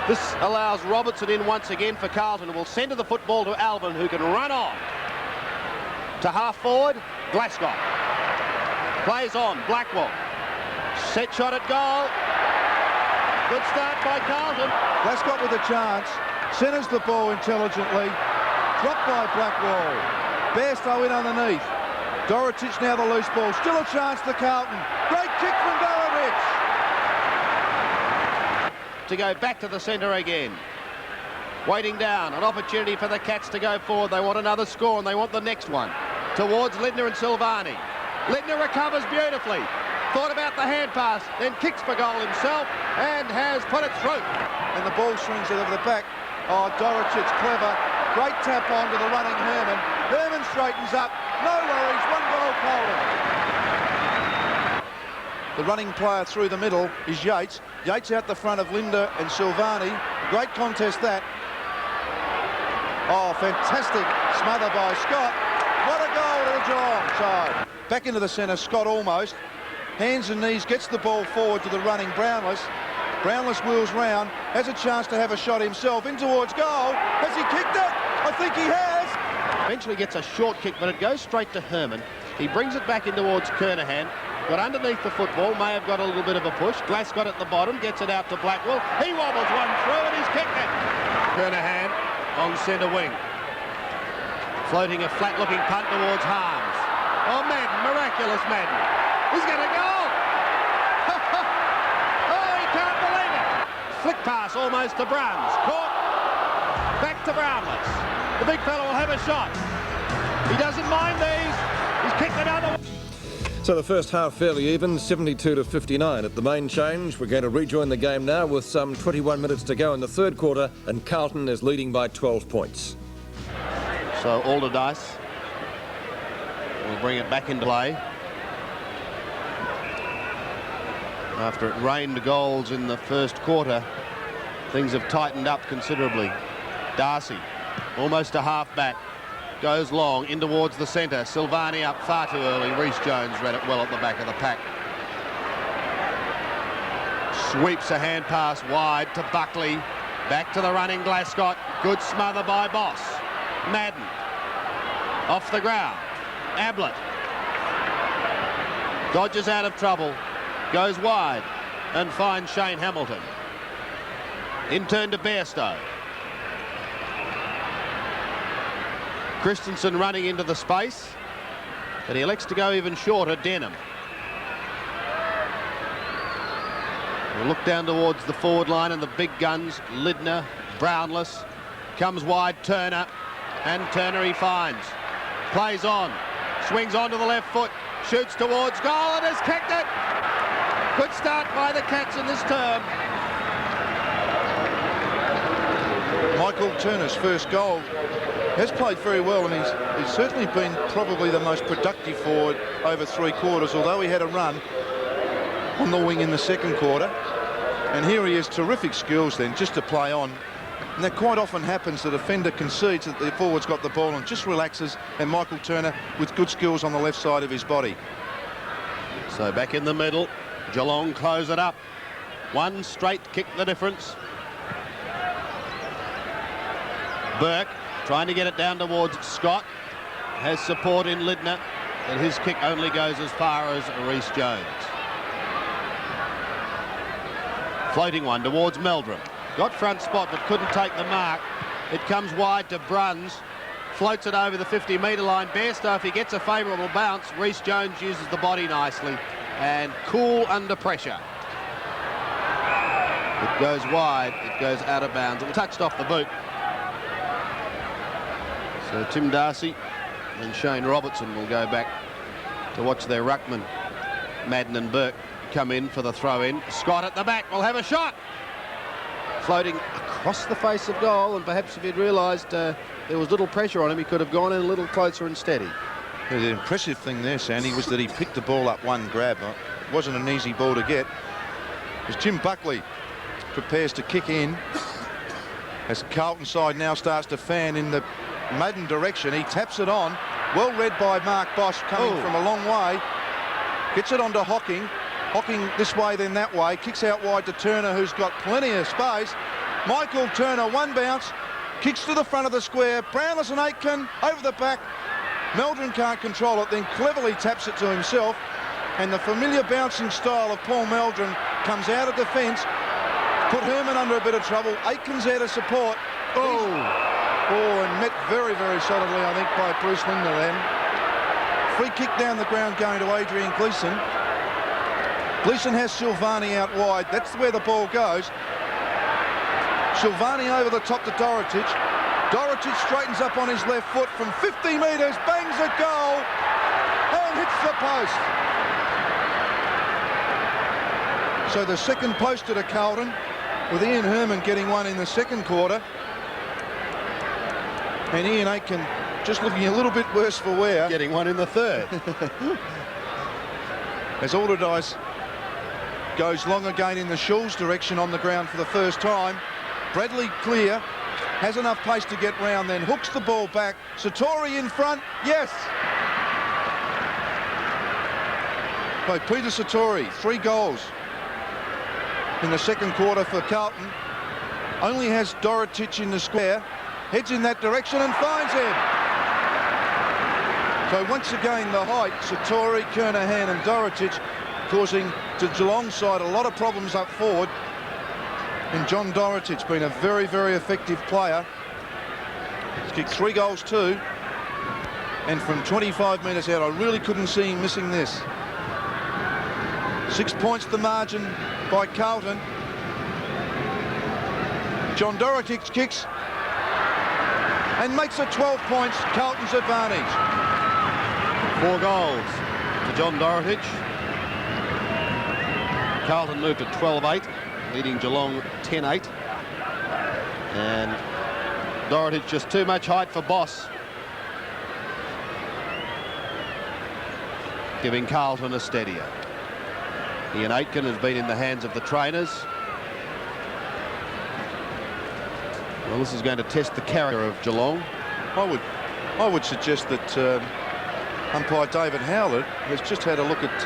This allows Robertson in once again for Carlton, who will centre the football to Alban, who can run on. To half forward, Glasgow. Plays on, Blackwell. Set shot at goal. Good start by Carlton. Glasgow with a chance. Centres the ball intelligently. Dropped by Blackwell. Bairstow in underneath. Dorotich now the loose ball. Still a chance to Carlton. Great kick from Dorotich. To go back to the centre again. Waiting down, an opportunity for the Cats to go forward. They want another score and they want the next one. Towards Lindner and Silvani. Lindner recovers beautifully. Thought about the hand pass, then kicks for goal himself and has put it through. And the ball swings it over the back. Oh, Dorotich, clever. Great tap on to the running Herman. Herman straightens up. No worries, 1 goal Carlton. The running player through the middle is Yates. Yates out the front of Linda and Silvani. Great contest that. Oh, fantastic smother by Scott. What a goal to the Geelong side. Back into the centre, Scott almost. Hands and knees, gets the ball forward to the running Brownless. Brownless wheels round, has a chance to have a shot himself in towards goal. Has he kicked it? I think he has. Eventually gets a short kick, but it goes straight to Herman. He brings it back in towards Kernahan. Got underneath the football, may have got a little bit of a push. Glass got it at the bottom, gets it out to Blackwell. He wobbles one through and he's kicked it. Kernahan on centre wing. Floating a flat-looking punt towards Harms. Oh, Madden, miraculous Madden. He's going to go. Oh, he can't believe it. Flick pass almost to Browns. Caught. Back to Brownless. The big fella will have a shot. He doesn't mind these. He's kicked another one. So the first half fairly even, 72 to 59 at the main change. We're going to rejoin the game now with some 21 minutes to go in the 3rd quarter, and Carlton is leading by 12 points. So Alderdice will bring it back into play. After it rained goals in the first quarter, things have tightened up considerably. Darcy, almost a half back. Goes long in towards the centre. Silvani up far too early. Rhys Jones read it well at the back of the pack. Sweeps a hand pass wide to Buckley. Back to the running Glascott. Good smother by Boss. Madden. Off the ground. Ablett. Dodges out of trouble. Goes wide and finds Shane Hamilton. In turn to Bairstow. Christensen running into the space, but he elects to go even shorter. Denham. We'll look down towards the forward line and the big guns. Lidner, Brownless, comes wide, Turner, and Turner he finds. Plays on, swings onto the left foot, shoots towards goal and has kicked it. Good start by the Cats in this term. Michael Turner's first goal has played very well, and he's certainly been probably the most productive forward over 3 quarters, although he had a run on the wing in the second quarter. And here he is, terrific skills then, just to play on. And that quite often happens, the defender concedes that the forward's got the ball and just relaxes, and Michael Turner with good skills on the left side of his body. So back in the middle, Geelong close it up. One straight kick the difference. Burke trying to get it down towards Scott. Has support in Lidner, and his kick only goes as far as Reece Jones. Floating one towards Meldrum. Got front spot but couldn't take the mark. It comes wide to Bruns. Floats it over the 50-metre line. Bairstow, if he gets a favourable bounce, Reece Jones uses the body nicely and cool under pressure. It goes wide. It goes out of bounds. It was touched off the boot. So Tim Darcy and Shane Robertson will go back to watch their ruckman, Madden and Burke, come in for the throw-in. Scott at the back will have a shot. Floating across the face of goal, and perhaps if he'd realised there was little pressure on him, he could have gone in a little closer and steady. Yeah, the impressive thing there, Sandy, was that he picked the ball up one grab. It wasn't an easy ball to get. As Jim Buckley prepares to kick in, as Carlton side now starts to fan in the Madden direction, he taps it on. Well read by Mark Bosch, coming from a long way. Gets it onto Hocking. Hocking this way, then that way. Kicks out wide to Turner, who's got plenty of space. Michael Turner, one bounce. Kicks to the front of the square. Brownless and Aitken over the back. Meldrum can't control it, then cleverly taps it to himself. And the familiar bouncing style of Paul Meldrum comes out of defence. Put Herman under a bit of trouble. Aitken's there to support. And met very, very solidly, I think, by Bruce Lindner then. Free kick down the ground going to Adrian Gleeson. Gleeson has Silvani out wide. That's where the ball goes. Silvani over the top to Dorotic. Dorotic straightens up on his left foot from 50 metres, bangs a goal, and hits the post. So the second poster to Carlton, with Ian Herman getting one in the second quarter. And Ian Aitken just looking a little bit worse for wear. Getting one in the third. As Allardyce goes long again in the Schulz direction on the ground for the first time. Bradley clear, has enough pace to get round, then hooks the ball back. Satori in front, yes! By Peter Satori, 3 goals in the second quarter for Carlton. Only has Dorotic in the square. Heads in that direction and finds him. So once again, the height, Satori, Kernahan and Dorotic causing to Geelong's side a lot of problems up forward. And John Dorotic's been a very, very effective player. He's kicked 3 goals too. And from 25 metres out, I really couldn't see him missing this. 6 points the margin by Carlton. John Dorotic kicks and makes it 12 points, Carlton's advantage. 4 goals to John Dorotic. Carlton moved to 12-8, leading Geelong 10-8. And Dorotic just too much height for Boss. Giving Carlton a steadier. Ian Aitken has been in the hands of the trainers. Well, this is going to test the character of Geelong. I would suggest that umpire David Howlett has just had a look at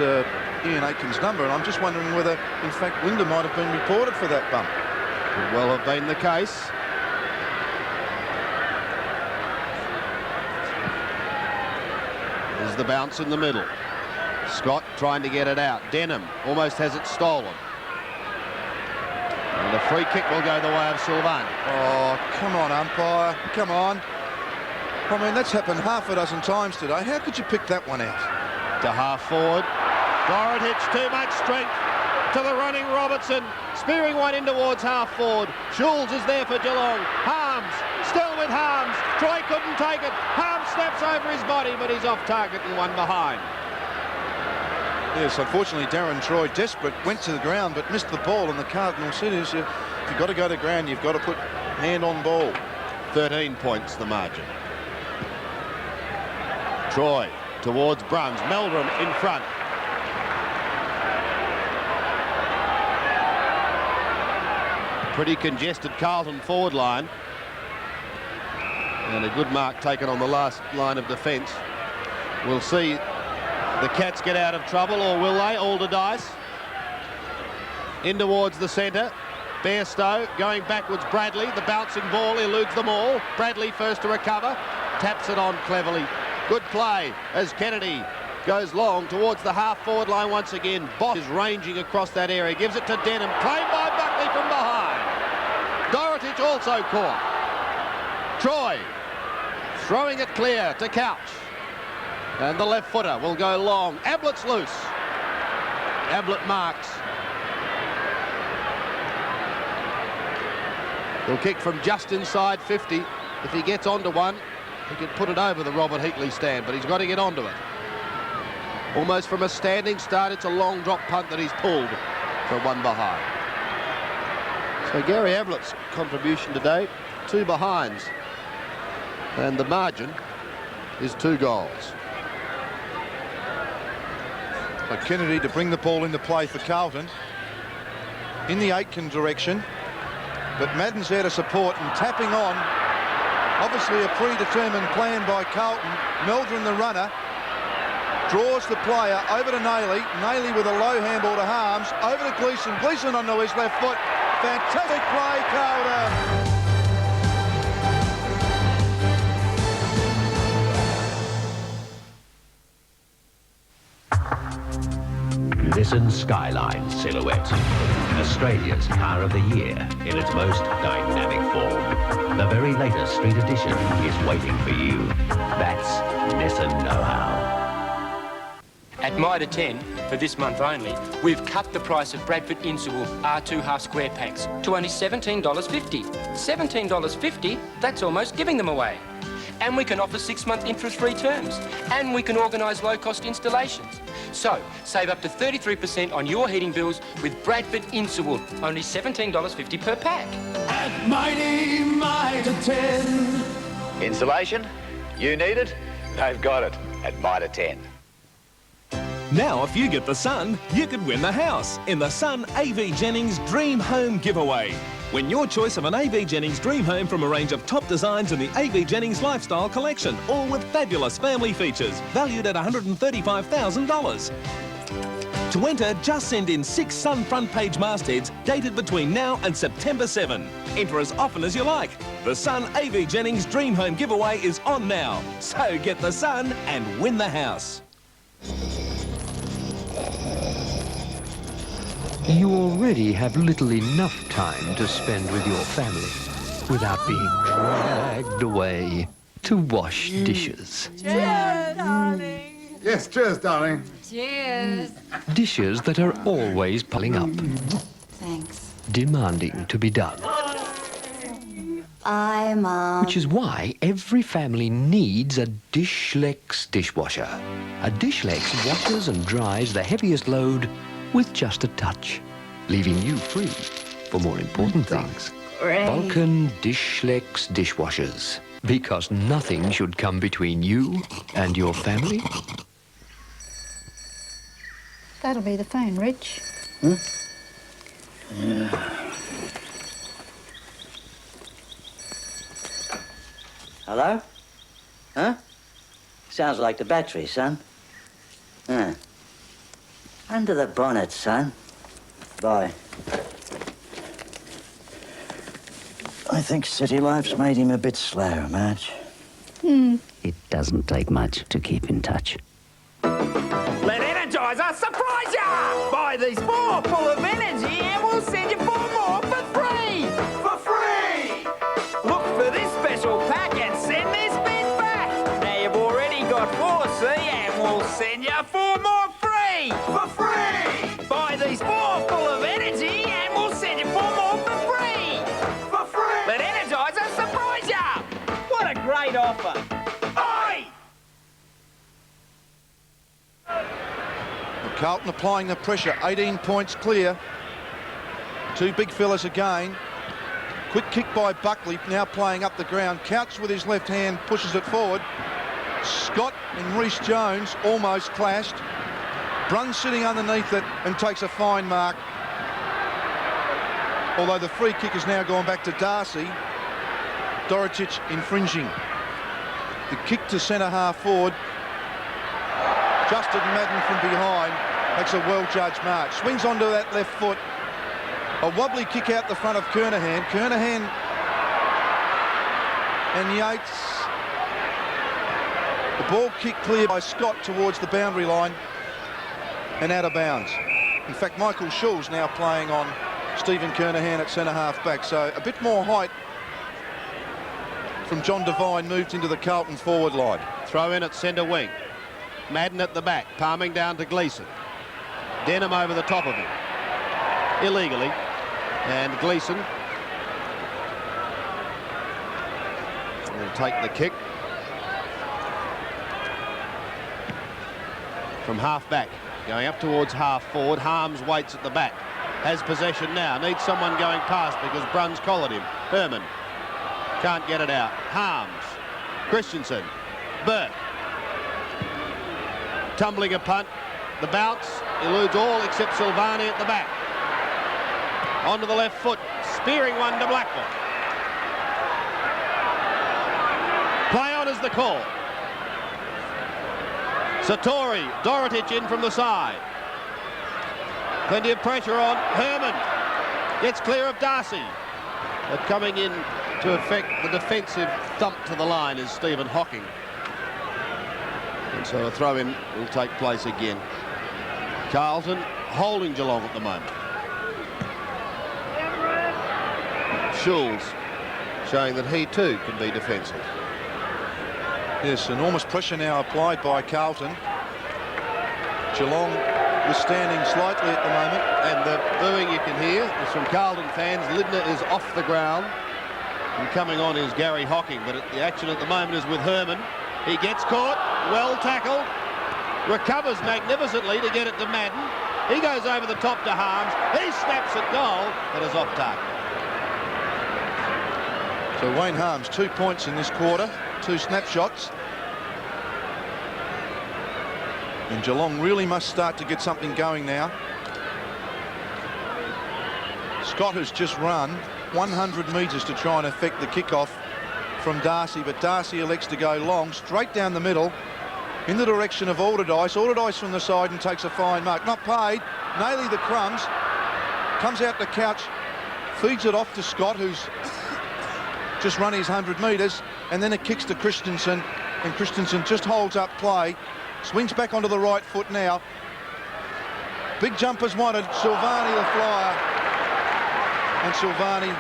Ian Aitken's number, and I'm just wondering whether, in fact, Winder might have been reported for that bump. Could well have been the case. There's the bounce in the middle. Scott trying to get it out. Denham almost has it stolen. And the free kick will go the way of Sylvain. Oh, come on, umpire. Come on. I mean, that's happened half a dozen times today. How could you pick that one out? To half forward. Dorotich, too much strength to the running Robertson. Spearing one in towards half forward. Schulz is there for Geelong. Harms, still with Harms. Troy couldn't take it. Harms snaps over his body, but he's off target and one behind. Yes, unfortunately, Darren Troy, desperate, went to the ground but missed the ball, and the Cardinal said is, if you've got to go to ground, you've got to put hand on ball. 13 points the margin. Troy towards Bruns. Meldrum in front. Pretty congested Carlton forward line. And a good mark taken on the last line of defence. We'll see the Cats get out of trouble, or will they? Alderdice in towards the centre. Bairstow going backwards. Bradley, the bouncing ball eludes them all. Bradley first to recover, taps it on cleverly. Good play as Kennedy goes long towards the half-forward line once again. Boss is ranging across that area, gives it to Denham, claimed by Buckley from behind. Dorotich also caught. Troy throwing it clear to Couch. And the left footer will go long. Ablett's loose. Ablett marks. He'll kick from just inside 50. If he gets onto one, he can put it over the Robert Heatley stand, but he's got to get onto it. Almost from a standing start, it's a long drop punt that he's pulled from one behind. So Gary Ablett's contribution today, 2 behinds. And the margin is 2 goals. But Kennedy to bring the ball into play for Carlton in the Aitken direction, but Madden's there to support and tapping on. Obviously a predetermined plan by Carlton. Meldrum, the runner, draws the player over to Nailey. Nailey with a low handball to Harms, over to Gleeson. Gleeson onto his left foot. Fantastic play, Carlton. Nissan Skyline Silhouette, Australia's car of the year in its most dynamic form. The very latest street edition is waiting for you. That's Nissan know-how. At Mitre 10, for this month only, we've cut the price of Bradford Insual R2 half square packs to only $17.50. $17.50? That's almost giving them away. And we can offer 6-month interest-free terms. And we can organise low-cost installations. So, save up to 33% on your heating bills with Bradford Insual, only $17.50 per pack. At Mitre 10. Insulation? You need it? They've got it at Mitre 10. Now, if you get the Sun, you could win the house in the Sun AV Jennings Dream Home Giveaway. Win your choice of an AV Jennings Dream Home from a range of top designs in the AV Jennings Lifestyle Collection, all with fabulous family features, valued at $135,000. To enter, just send in 6 Sun front page mastheads dated between now and September 7. Enter as often as you like. The Sun AV Jennings Dream Home Giveaway is on now. So get the Sun and win the house. You already have little enough time to spend with your family without being dragged away to wash dishes. Cheers, darling. Yes, cheers, darling. Cheers. Dishes that are always piling up, Thanks. demanding to be done. Bye, Mum. Which is why every family needs a Dishlex dishwasher. A Dishlex washes and dries the heaviest load with just a touch, leaving you free for more important things. Great. Vulcan Dishlex dishwashers, because nothing should come between you and your family. That'll be the phone, Reg. Hello? Huh? Sounds like the battery, son. Huh. Under the bonnet, son. Bye. I think city life's made him a bit slow, Madge. It doesn't take much to keep in touch. Let Energizer surprise ya! Buy these 4 full of energy and we'll send you 4 more for free! For free! Look for this special pack and send this bit back! Now you've already got 4, see, and we'll send you 4 more free! For free! Buy these 4 full of energy and we'll send you 4 more for free! For free! Let Energizer surprise ya! What a great offer! Oi! Carlton applying the pressure, 18 points clear. 2 big fellas again. Quick kick by Buckley, now playing up the ground. Couch with his left hand, pushes it forward. Scott and Rhys Jones almost clashed. Brun sitting underneath it and takes a fine mark. Although the free kick has now gone back to Darcy. Dorotich infringing. The kick to centre half forward. Justin Madden from behind makes a well-judged mark. Swings onto that left foot. A wobbly kick out the front of Kernahan. Kernahan and Yates. The ball kicked clear by Scott towards the boundary line and out of bounds. In fact, Michael Schulz now playing on Stephen Kernahan at centre half back. So a bit more height from John Devine moved into the Carlton forward line. Throw in at centre wing. Madden at the back, palming down to Gleeson. Denham over the top of him. Illegally. And Gleeson will take the kick. From half back, going up towards half forward. Harms waits at the back. Has possession now. Needs someone going past because Brun's collared him. Herman. Can't get it out. Harms. Christensen. Burke. Tumbling a punt. The bounce eludes all except Silvani at the back. Onto the left foot. Spearing one to Blackwell. Play on is the call. Satori. Dorotich in from the side. Plenty of pressure on. Herman gets clear of Darcy. But coming in to effect the defensive thump to the line is Stephen Hocking. And so a throw-in will take place again. Carlton holding Geelong at the moment. Schulz showing that he too can be defensive. Yes, enormous pressure now applied by Carlton. Geelong withstanding slightly at the moment. And the booing you can hear is from Carlton fans. Lidner is off the ground. And coming on is Gary Hocking. But the action at the moment is with Herman. He gets caught. Well tackled. Recovers magnificently to get it to Madden. He goes over the top to Harms. He snaps at goal, but is off target. So Wayne Harms, 2 points in this quarter, 2 snapshots. And Geelong really must start to get something going now. Scott has just run 100 metres to try and effect the kickoff from Darcy, but Darcy elects to go long, straight down the middle, in the direction of Alderdice. Alderdice from the side and takes a fine mark. Not paid. Naily the crumbs. Comes out the couch, feeds it off to Scott, who's just run his 100 metres, and then it kicks to Christensen, and Christensen just holds up play. Swings back onto the right foot now. Big jumpers wanted. Silvani the flyer. And Silvani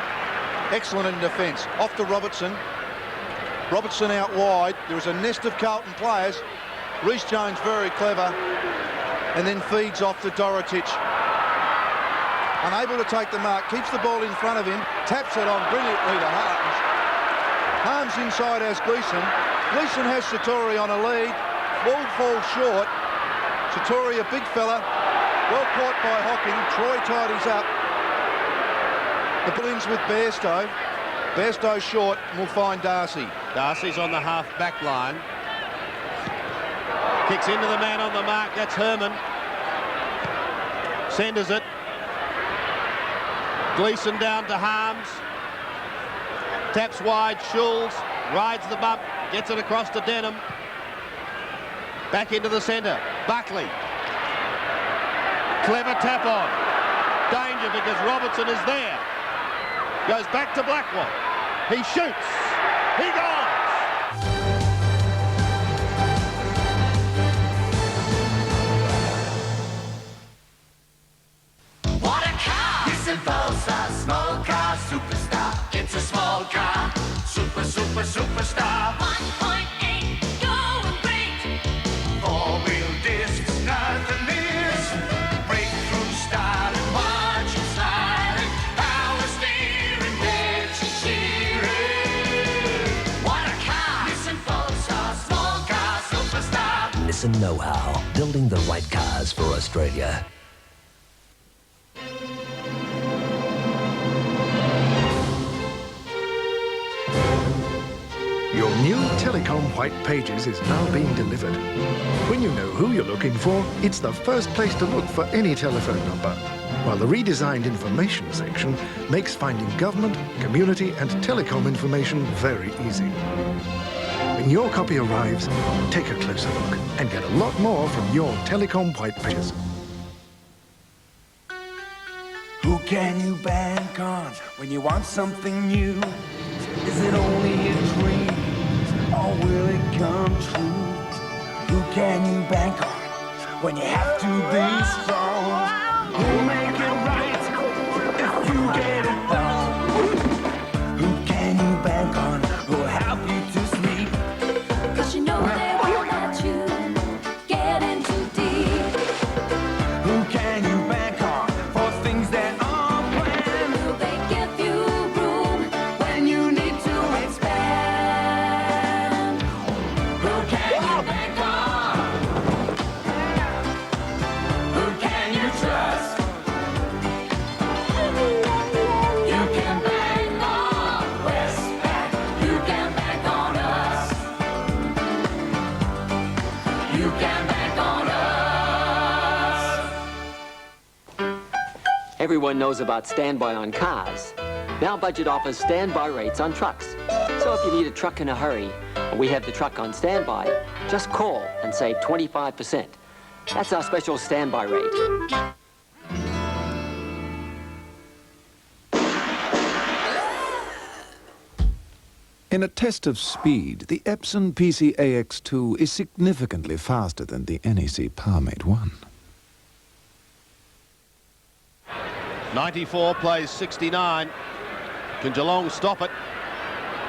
excellent in defence. Off to Robertson. Robertson out wide. There is a nest of Carlton players. Rhys Jones very clever. And then feeds off to Dorotich. Unable to take the mark. Keeps the ball in front of him. Taps it on brilliantly to Harms. Harms inside has Gleeson. Gleeson has Satori on a lead. Ball falls short. Satori, a big fella. Well caught by Hocking. Troy tidies up. The ball-ins with Bairstow. Bairstow short, and we'll find Darcy. Darcy's on the half-back line. Kicks into the man on the mark. That's Herman. Centres it. Gleeson down to Harms. Taps wide. Schulz rides the bump. Gets it across to Denham. Back into the centre. Buckley. Clever tap on. Danger because Robertson is there. Goes back to Blackwell. He shoots. He goes. What a car! This involves a small car superstar. It's a small car, superstar. 1.8 going great. Four-wheel discs, nothing miss. Breakthrough styling, watch it sliding. Power steering, makes you cheering. What a car! This involves a small car superstar. Nissan know-how, building the right cars for Australia. Your new Telecom White Pages is now being delivered. When you know who you're looking for, it's the first place to look for any telephone number, while the redesigned information section makes finding government, community and telecom information very easy. When your copy arrives, take a closer look and get a lot more from your Telecom White Pages. Who can you bank on when you want something new? Is it only a dream, or will it come true? Who can you bank on when you have to be strong? Who'll make it right if you get it wrong? Who can you bank on who'll help you to sleep? 'Cause you know they won't let you get in too deep. Who can you bank on for things that aren't planned? Will they give you room when you need to expand? Who can you bank on? Who can you trust? You can bank on Westpac. You can bank on us. You can bank on us. Everyone knows about standby on cars. Now Budget offers standby rates on trucks. So if you need a truck in a hurry, and we have the truck on standby, just call and save 25%. That's our special standby rate. In a test of speed, the Epson PCAX2 is significantly faster than the NEC PowerMate 1. 94 plays 69. Can Geelong stop it?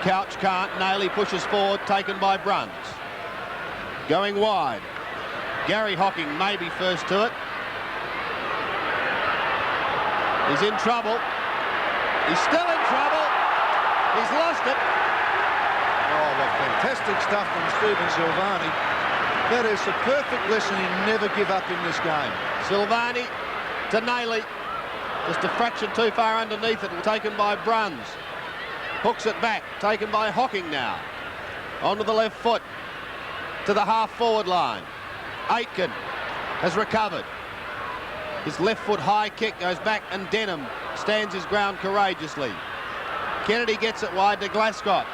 Couch can't. Nailey pushes forward, taken by Bruns. Going wide. Gary Hocking may be first to it. He's in trouble. He's still in trouble. He's lost it. Oh, what fantastic stuff from Stephen Silvani. That is a perfect lesson in never give up in this game. Silvani to Nailey. Just a fraction too far underneath it. Taken by Bruns. Hooks it back. Taken by Hocking now. Onto the left foot. To the half-forward line. Aitken has recovered. His left foot high kick goes back and Denham stands his ground courageously. Kennedy gets it wide to Glascott.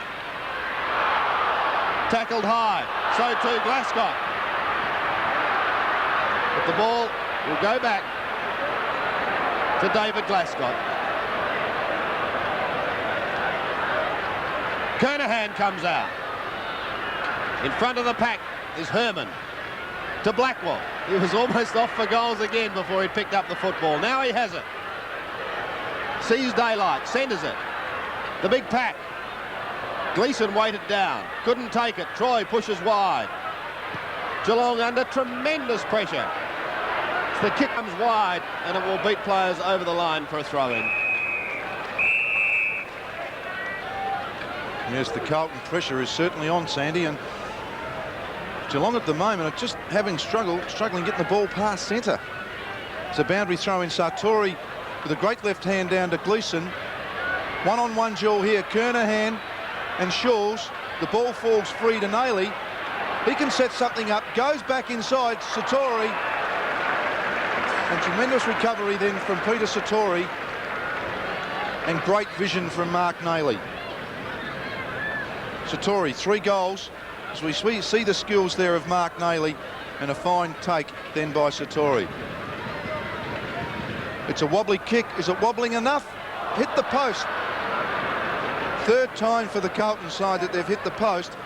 Tackled high. So too Glascott. But the ball will go back to David Glascott. Kernahan comes out. In front of the pack is Herman. To Blackwell. He was almost off for goals again before he picked up the football. Now he has it. Sees daylight. Centres it. The big pack. Gleeson weighted down. Couldn't take it. Troy pushes wide. Geelong under tremendous pressure. The kick comes wide and it will beat players over the line for a throw-in. Yes, the Carlton pressure is certainly on, Sandy, and Geelong at the moment are just struggling getting the ball past centre. It's a boundary throw in. Sartori with a great left hand down to Gleeson. One-on-one duel here. Kernahan and Shawls. The ball falls free to Nailey. He can set something up. Goes back inside. Sartori. And tremendous recovery then from Peter Sartori. And great vision from Mark Nailey. Sartori, 3 goals. As we see the skills there of Mark Nailey, and a fine take then by Sartori. It's a wobbly kick. Is it wobbling enough? Hit the post. Third time for the Carlton side that they've hit the post.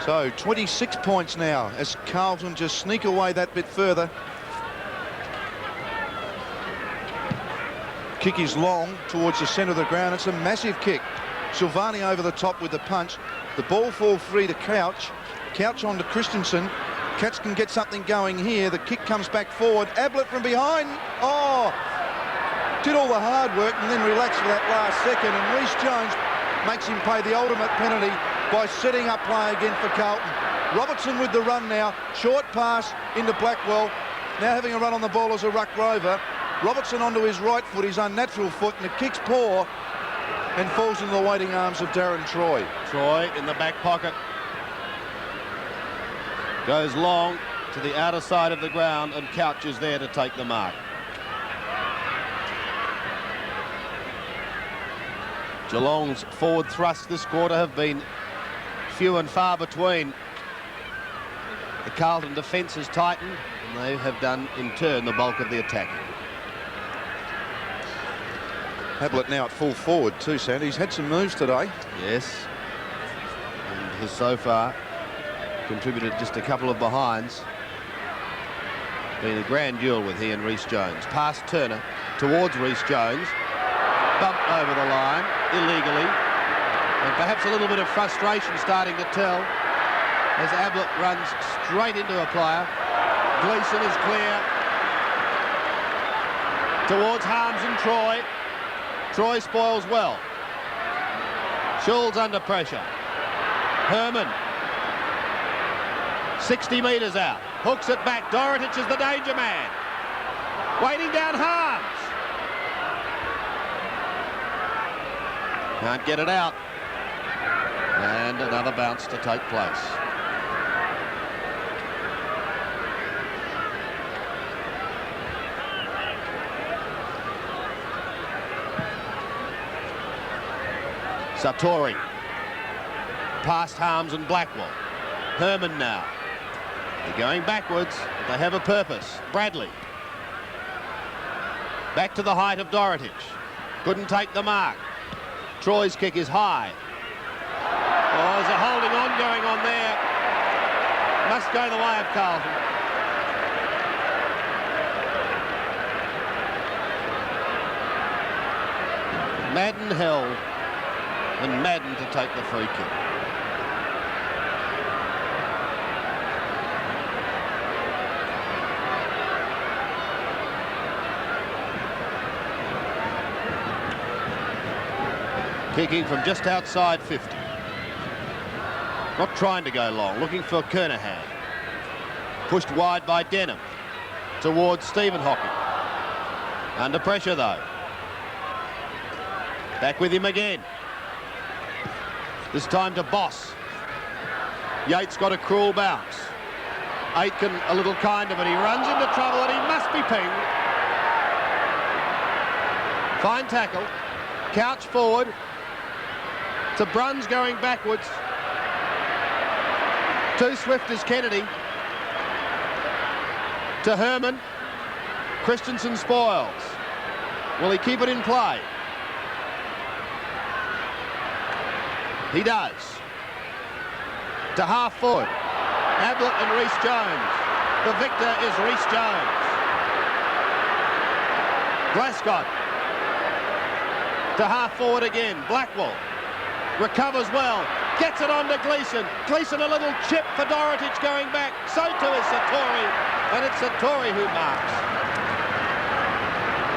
So 26 points now as Carlton just sneak away that bit further. Kick is long towards the centre of the ground. It's a massive kick. Silvani over the top with the punch. The ball fall free to Couch. Couch on to Christensen. Couch can get something going here. The kick comes back forward. Ablett from behind. Oh! Did all the hard work and then relaxed for that last second. And Reece Jones makes him pay the ultimate penalty by setting up play again for Carlton. Robertson with the run now. Short pass into Blackwell. Now having a run on the ball as a ruck rover. Robertson onto his right foot, his unnatural foot, and the kick's poor and falls into the waiting arms of Darren Troy. Troy in the back pocket. Goes long to the outer side of the ground, and Couch is there to take the mark. Geelong's forward thrusts this quarter have been few and far between. The Carlton defence has tightened, and they have done in turn the bulk of the attack. Ablett now at full forward too, Sandy. He's had some moves today. Yes. And has so far contributed just a couple of behinds. Been a grand duel with he and Reece Jones. Past Turner towards Reece Jones. Bumped over the line illegally. And perhaps a little bit of frustration starting to tell as Ablett runs straight into a player. Gleeson is clear. Towards Harms and Troy. Troy spoils well. Schulz under pressure. Herman. 60 metres out. Hooks it back. Dorotic is the danger man. Waiting down Harms. Can't get it out. And another bounce to take place. Sartori. Past Harms and Blackwell. Herman now. They're going backwards, but they have a purpose. Bradley. Back to the height of Dorotic. Couldn't take the mark. Troy's kick is high. Oh, there's a holding on going on there. Must go the way of Carlton. Madden held. And Madden to take the free kick. Kicking from just outside 50. Not trying to go long, looking for Kernahan. Pushed wide by Denham. Towards Stephen Hocking. Under pressure though. Back with him again. This time to Boss. Yates got a cruel bounce. Aitken a little kinder, but he runs into trouble and he must be pinged. Fine tackle. Couch forward. To Bruns going backwards. Too swift as Kennedy. To Herman. Christensen spoils. Will he keep it in play? He does. To half forward. Ablett and Reece Jones. The victor is Reece Jones. Glasgow. To half forward again. Blackwell. Recovers well. Gets it on to Gleeson. Gleeson a little chip for Dorotic going back. So too is Sartori. And it's Sartori who marks.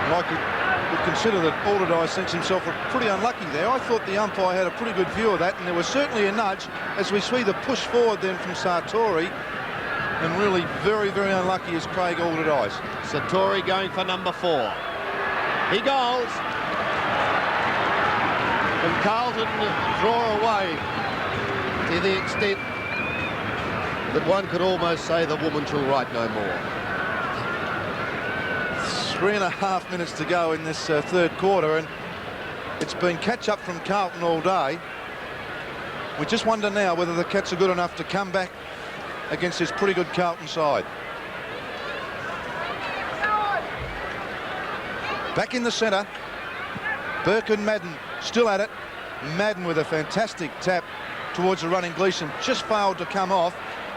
I would consider that Allardyce thinks himself pretty unlucky there. I thought the umpire had a pretty good view of that, and there was certainly a nudge as we see the push forward then from Sartori, and really very, very unlucky is Craig Allardyce. Sartori going for number 4. He goes. And Carlton draw away to the extent that one could almost say the woman shall write no more. 3.5 minutes to go in this third quarter, and it's been catch-up from Carlton all day. We just wonder now whether the Cats are good enough to come back against this pretty good Carlton side. Back in the centre. Burke and Madden still at it. Madden with a fantastic tap towards the running Gleeson. Just failed to come off.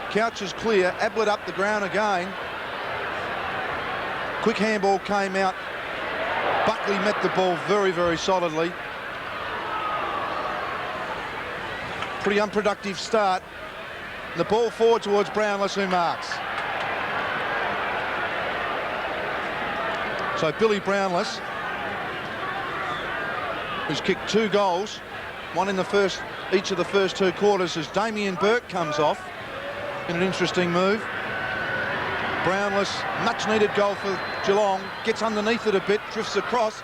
Couch is clear. Ablett up the ground again. Quick handball came out. Buckley met the ball very, very solidly. Pretty unproductive start. The ball forward towards Brownless, who marks. So Billy Brownless, who's kicked 2 goals, one in each of the first 2 quarters, as Damien Burke comes off in an interesting move. Brownless, much needed goal for Geelong, gets underneath it a bit, drifts across.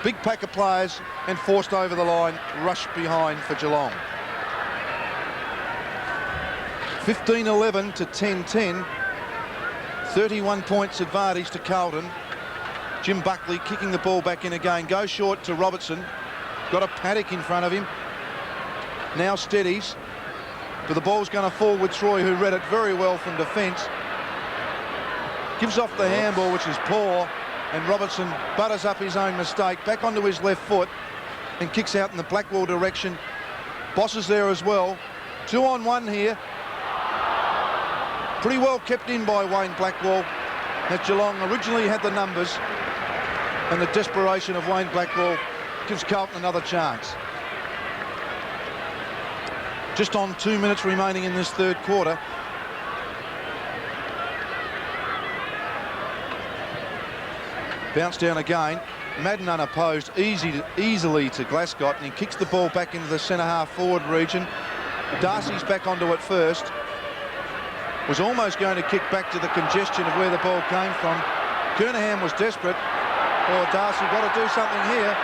Big pack of players and forced over the line, rush behind for Geelong. 15-11 to 10-10. 31 points advantage to Carlton. Jim Buckley kicking the ball back in again. Goes short to Robertson. Got a Paddock in front of him. Now steadies. But the ball's going to fall with Troy, who read it very well from defence. Gives off the handball, which is poor. And Robertson butters up his own mistake. Back onto his left foot. And kicks out in the Blackwell direction. Boss is there as well. 2-on-1 here. Pretty well kept in by Wayne Blackwell, as Geelong originally had the numbers, and the desperation of Wayne Blackwell gives Carlton another chance. Just on 2 minutes remaining in this third quarter. Bounce down again. Madden unopposed, easily to Glascott, and he kicks the ball back into the centre-half forward region. Darcy's back onto it first. Was almost going to kick back to the congestion of where the ball came from. Kernahan was desperate. Oh, Darcy got to do something here.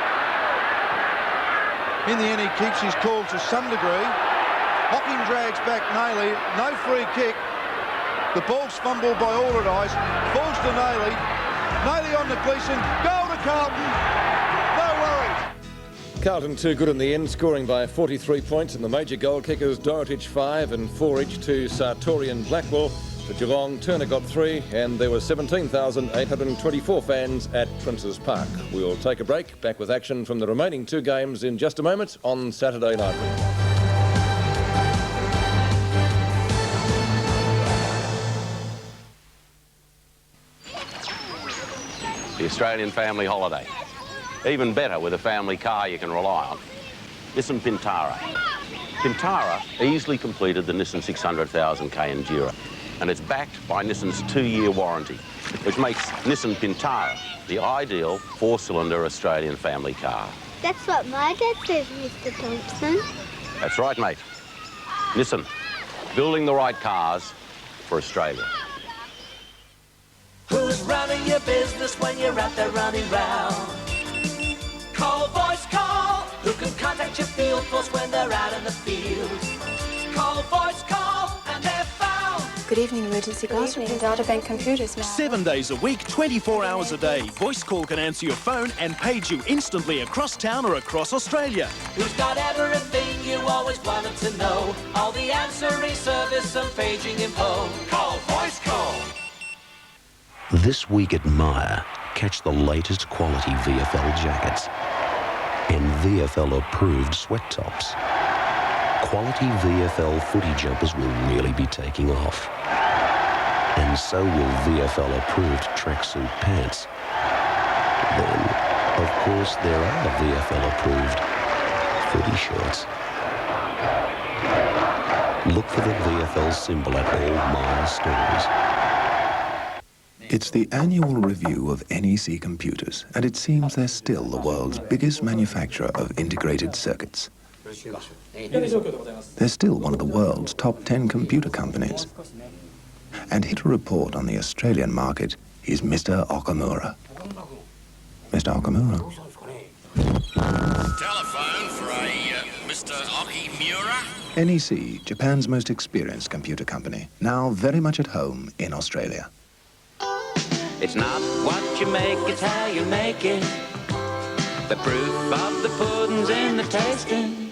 In the end, he keeps his cool to some degree. Hocking drags back Nayley. No free kick. The ball's fumbled by Allardyce. Falls to Nayley. Nayley on to Gleeson. Goal to Carlton. No worries. Carlton too good in the end, scoring by 43 points, and the major goal kickers, Dorotich 5 and 4 each to Sartori and Blackwell. For Geelong, Turner got 3, and there were 17,824 fans at Princes Park. We'll take a break, back with action from the remaining 2 games in just a moment on Saturday night. The Australian family holiday. Even better with a family car you can rely on. Nissan Pintara. Pintara easily completed the Nissan 600,000k Enduro, and it's backed by Nissan's 2-year warranty, which makes Nissan Pintara the ideal 4-cylinder Australian family car. That's what my dad says, Mr. Thompson. That's right, mate. Nissan, building the right cars for Australia. Who's running your business when you're out there running round? Call Voice Call, who can contact your field force when they're out in the field. Call Voice Call, and they're found. Good evening, emergency calls from Data Bank Computers now. 7 days a week, 24 hours a day. Voice Call can answer your phone and page you instantly across town or across Australia. Who's got everything you always wanted to know? All the answering service and paging info. Call Voice Call. This week at Myer, catch the latest quality VFL jackets and VFL-approved sweat tops. Quality VFL footy jumpers will really be taking off. And so will VFL-approved tracksuit pants. Then, of course, there are VFL-approved footy shirts. Look for the VFL symbol at all Myer stores. It's the annual review of NEC Computers, and it seems they're still the world's biggest manufacturer of integrated circuits. They're still one of the world's top 10 computer companies. And here to report on the Australian market is Mr. Okamura. Mr. Okamura? Telephone for a Mr. Okimura? NEC, Japan's most experienced computer company, now very much at home in Australia. It's not what you make, it's how you make it. The proof of the pudding's in the tasting.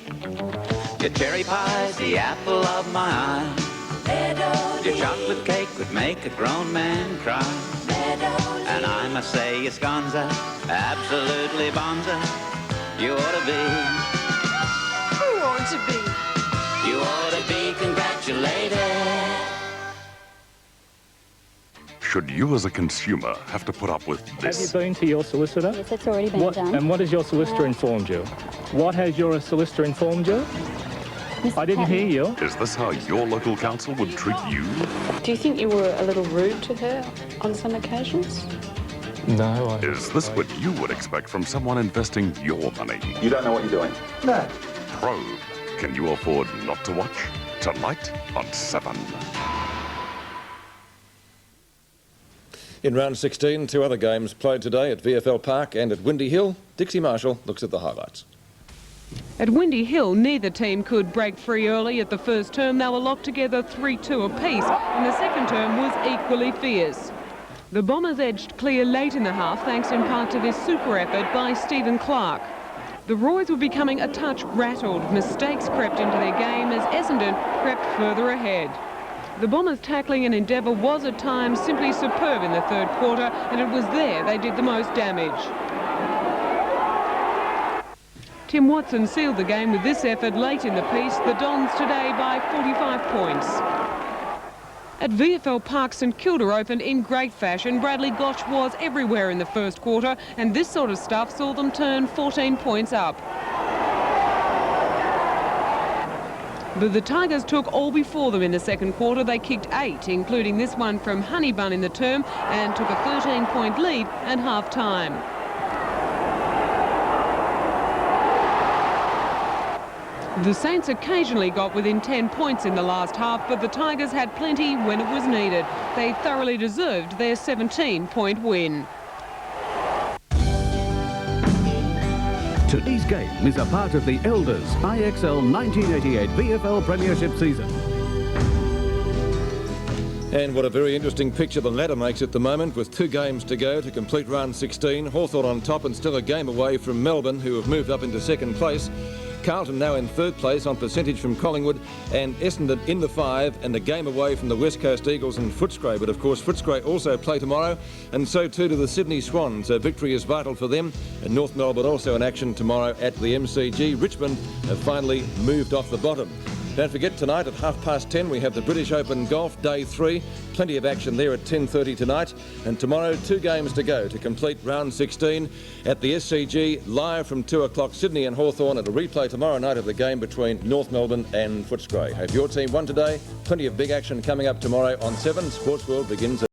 Your cherry pie's the apple of my eye. Your chocolate cake would make a grown man cry. And I'm must say you're sconza, absolutely bonza. You ought to be. Who ought to be? You ought to be congratulated. Should you as a consumer have to put up with this? Have you been to your solicitor? Yes, it's already been done. And what has your solicitor informed you? What has your solicitor informed you? I didn't hear you. Is this how your local council would treat you? Do you think you were a little rude to her on some occasions? No. Is this what you would expect from someone investing your money? You don't know what you're doing? No. Probe. Can you afford not to watch? Tonight on 7. In round 16, 2 other games played today at VFL Park and at Windy Hill. Dixie Marshall looks at the highlights. At Windy Hill, neither team could break free early. At the first term, they were locked together 3-2 apiece, and the second term was equally fierce. The Bombers edged clear late in the half, thanks in part to this super effort by Stephen Clark. The Roys were becoming a touch rattled. Mistakes crept into their game as Essendon crept further ahead. The Bombers' tackling and endeavour was at times simply superb in the third quarter, and it was there they did the most damage. Tim Watson sealed the game with this effort late in the piece. The Dons today by 45 points. At VFL Park, St Kilda opened in great fashion. Bradley Gosch was everywhere in the first quarter, and this sort of stuff saw them turn 14 points up. But the Tigers took all before them in the second quarter. They kicked 8, including this one from Honeybun in the term, and took a 13-point lead at half-time. The Saints occasionally got within 10 points in the last half, but the Tigers had plenty when it was needed. They thoroughly deserved their 17-point win. Today's game is a part of the Elders IXL 1988 VFL Premiership season. And what a very interesting picture the ladder makes at the moment, with 2 games to go to complete round 16. Hawthorn on top and still a game away from Melbourne, who have moved up into second place. Carlton now in third place on percentage from Collingwood, and Essendon in the 5 and a game away from the West Coast Eagles and Footscray. But of course Footscray also play tomorrow, and so too do the Sydney Swans. So victory is vital for them. And North Melbourne also in action tomorrow at the MCG. Richmond have finally moved off the bottom. Don't forget, tonight at 10:30 we have the British Open Golf Day 3. Plenty of action there at 10:30 tonight. And tomorrow 2 games to go to complete round 16 at the SCG, live from 2 o'clock, Sydney and Hawthorn. It'll replay tomorrow night of the game between North Melbourne and Footscray. Hope your team won today. Plenty of big action coming up tomorrow on 7. Sports World begins at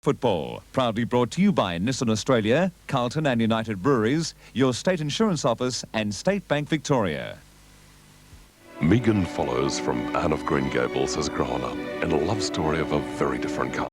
Football, proudly brought to you by Nissan Australia, Carlton and United Breweries, your state insurance office and State Bank Victoria. Megan Follows from Anne of Green Gables has grown up in a love story of a very different kind.